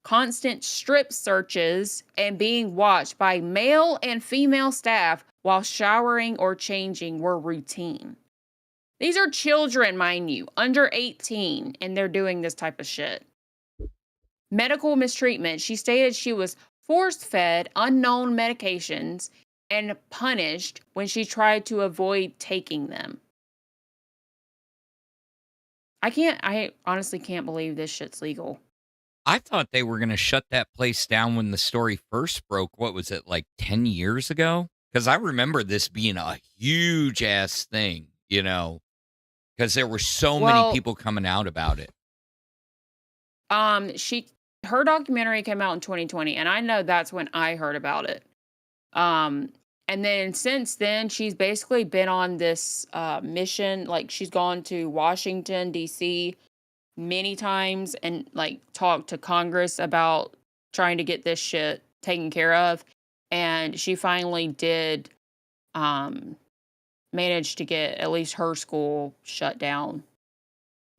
constant strip searches, and being watched by male and female staff while showering or changing were routine. These are children, mind you, under 18, and they're doing this type of shit. Medical mistreatment. She stated she was force-fed unknown medications and punished when she tried to avoid taking them. I honestly can't believe this shit's legal. I thought they were going to shut that place down when the story first broke. What was it, like 10 years ago? Because I remember this being a huge ass thing, you know, because there were so many Well, people coming out about it. Her documentary came out in 2020, and I know that's when I heard about it. And then since then, she's basically been on this mission. Like she's gone to Washington, D.C. many times and like talked to Congress about trying to get this shit taken care of. And she finally did manage to get at least her school shut down.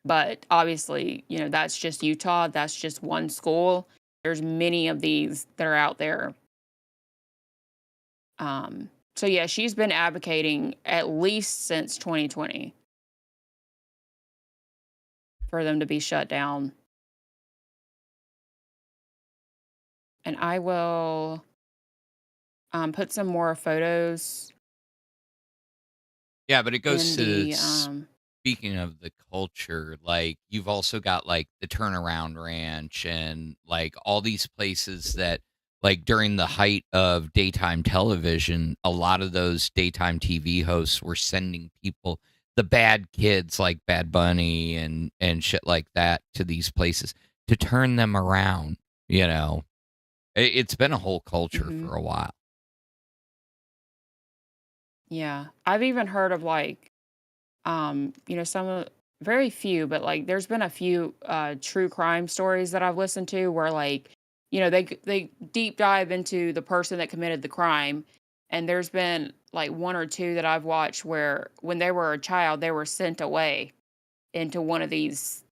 But obviously, you know, that's just Utah. That's just one school. There's many of these that are out there. So yeah, she's been advocating at least since 2020 for them to be shut down. And I will put some more photos Yeah, but it goes in to the speaking of the culture, like you've also got like the Turnaround Ranch and like all these places that like during the height of daytime television, a lot of those daytime TV hosts were sending people, the bad kids like Bad Bunny and shit like that to these places to turn them around, you know. It's been a whole culture for a while. yeah. I've even heard of like you know, some of very few, but like there's been a few true crime stories that I've listened to where like, you know, they deep dive into the person that committed the crime. And there's been like one or two that I've watched where when they were a child, they were sent away into one of these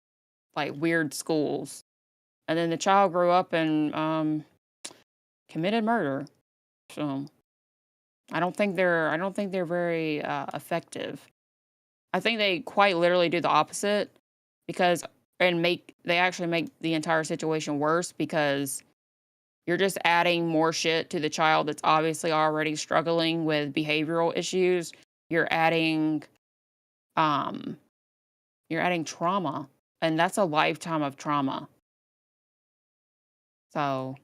like weird schools. And then the child grew up and committed murder. So I don't think they're very effective. I think they quite literally do the opposite because they actually make the entire situation worse because you're just adding more shit to the child that's obviously already struggling with behavioral issues. You're adding um you're adding trauma, and that's a lifetime of trauma. So,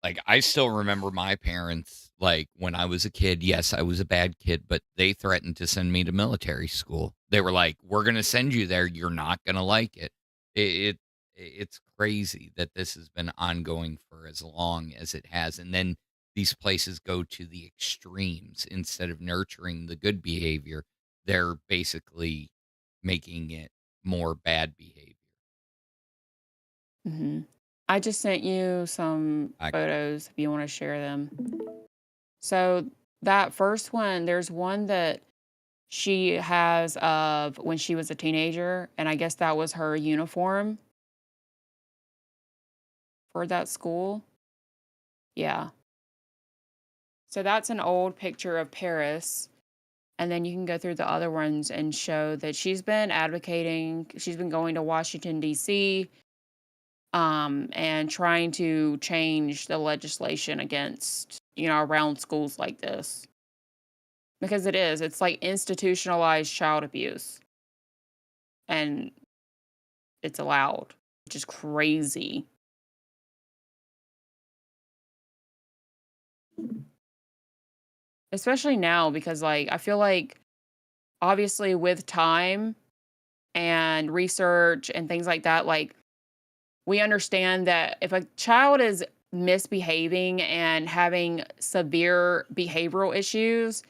Like I still remember my parents, like when I was a kid, yes, I was a bad kid, but they threatened to send me to military school. They were like, "We're going to send you there. You're not going to like it." It's crazy that this has been ongoing for as long as it has. And then these places go to the extremes instead of nurturing the good behavior. They're basically making it more bad behavior. mhm. I just sent you some photos if you want to share them. So, that first one, there's one that she has of when she was a teenager, and I guess that was her uniform for that school. Yeah. So that's an old picture of Paris, And then you can go through the other ones and show that she's been advocating, she's been going to Washington, D.C., and trying to change the legislation against, around schools like this. Because it's like institutionalized child abuse. And it's allowed, which is crazy. Especially now, because I feel like obviously with time and research and things like that, we understand that if a child is misbehaving and having severe behavioral issues,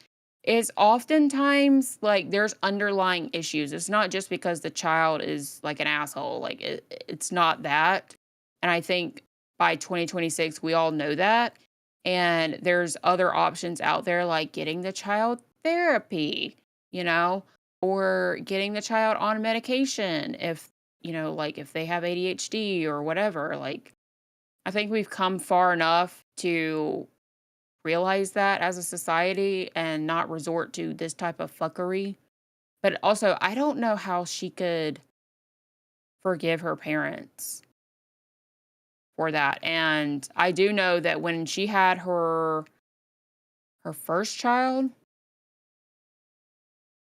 it's oftentimes there's underlying issues. It's not just because the child is like an asshole. It's not that. And I think by 2026, we all know that. And there's other options out there like getting the child therapy, you know, or getting the child on medication if, if they have ADHD or whatever. I think we've come far enough to realize that as a society and not resort to this type of fuckery. But also, I don't know how she could forgive her parents for that. And I do know that when she had her first child,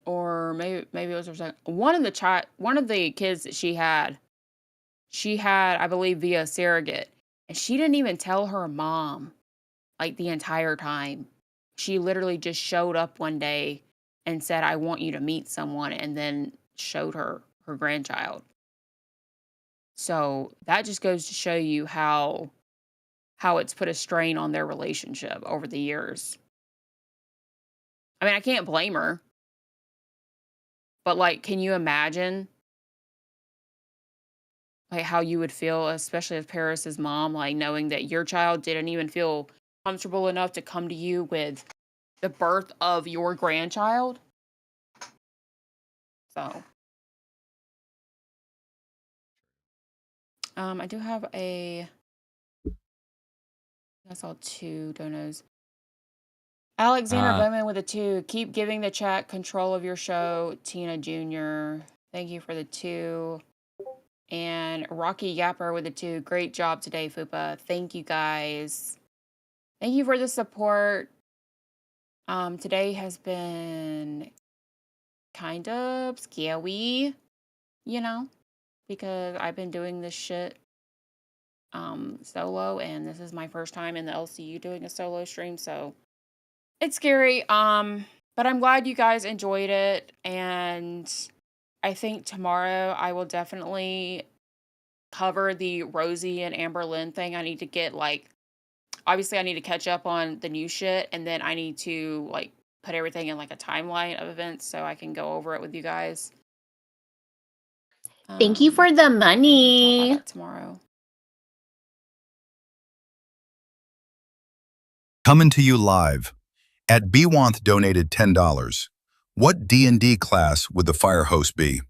or maybe it was her second, one of the kids that she had, I believe, via surrogate, and she didn't even tell her mom the entire time. She literally just showed up one day and said, "I want you to meet someone," and then showed her grandchild. So that just goes to show you how it's put a strain on their relationship over the years. I mean, I can't blame her, but can you imagine how you would feel, especially as Paris's mom, knowing that your child didn't even feel comfortable enough to come to you with the birth of your grandchild? So, I do have I saw 2 donos. Alexander Bowman with a 2. Keep giving the chat control of your show, Tina Jr. Thank you for the 2. And Rocky Yapper with a 2. Great job today, Fupa. Thank you guys. Thank you for the support. Today has been kind of scary, because I've been doing this shit solo, and this is my first time in the LCU doing a solo stream, so it's scary. But I'm glad you guys enjoyed it, and I think tomorrow I will definitely cover the Rosie and Amber Lynn thing. I need to get obviously I need to catch up on the new shit, and then I need to put everything in a timeline of events so I can go over it with you guys. Thank you for the Talk about money. that tomorrow. Coming to you live. At Bwanth donated $10. What D&D class would the fire host be?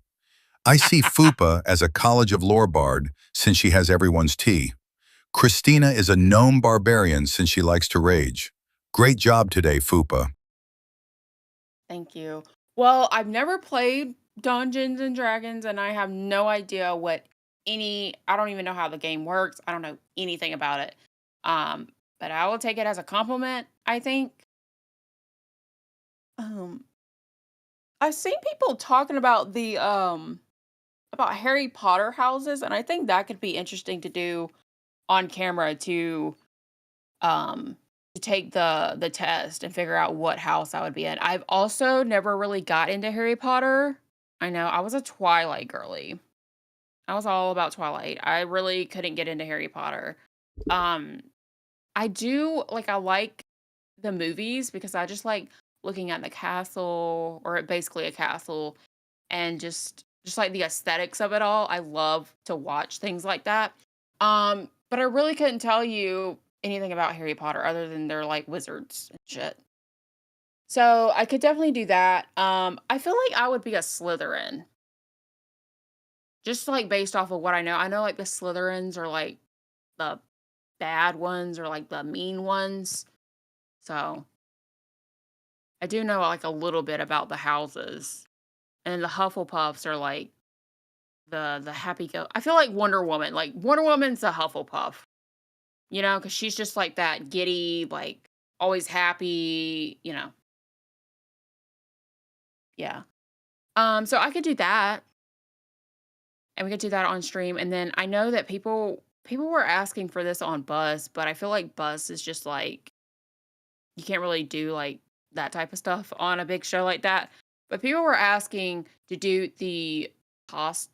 I see Fupa as a College of Lore bard since she has everyone's tea. Christina is a gnome barbarian since she likes to rage. Great job today, Fupa. Thank you. Well, I've never played Dungeons and Dragons, and I have no idea I don't even know how the game works. I don't know anything about it. But I will take it as a compliment, I think. I've seen people talking about about Harry Potter houses, and I think that could be interesting to do on camera to take the test and figure out what house I would be in. I've also never really got into Harry Potter. I know I was a Twilight girly. I was all about Twilight. I really couldn't get into Harry Potter. I do I like the movies because I just like looking at the castle, or basically a castle, and just like the aesthetics of it all. I love to watch things like that. But I really couldn't tell you anything about Harry Potter other than they're wizards and shit. So I could definitely do that. I feel like I would be a Slytherin. Just based off of what I know. I know the Slytherins are the bad ones or the mean ones. So I do know like a little bit about the houses. And the Hufflepuffs are like the happy go. I feel like Wonder Woman. Like Wonder Woman's a Hufflepuff, you know, because she's just like that giddy, like always happy, you know. Yeah. So I could do that, and we could do that on stream. And then I know that people were asking for this on Buzz, but I feel like Buzz is just like you can't really do like that type of stuff on a big show like that. But people were asking to do the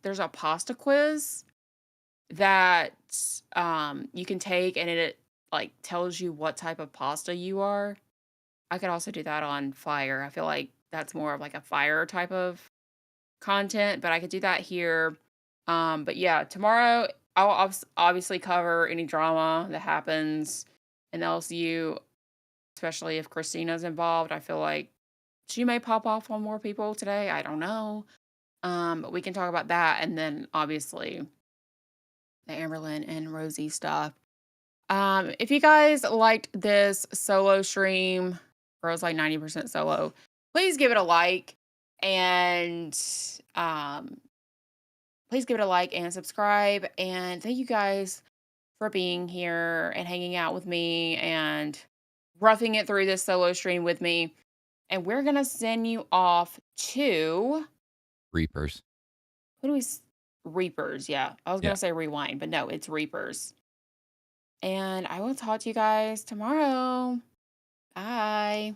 there's a pasta quiz that you can take, and it like tells you what type of pasta you are. I could also do that on Fire. I feel like that's more of like a Fire type of content, but I could do that here. But yeah, tomorrow I'll obviously cover any drama that happens in LSU, especially if Christina's involved. I feel like she may pop off on more people today. I don't know. But we can talk about that, and then obviously the Amberlynn and Rosie stuff. If you guys liked this solo stream, or it was like 90% solo, please give it a like, and please give it a like and subscribe. And thank you guys for being here and hanging out with me and roughing it through this solo stream with me. And we're gonna send you off to Reapers. Who do we? Reapers. Yeah, I was Yeah. gonna say Rewind, but no, it's Reapers. And I will talk to you guys tomorrow. Bye.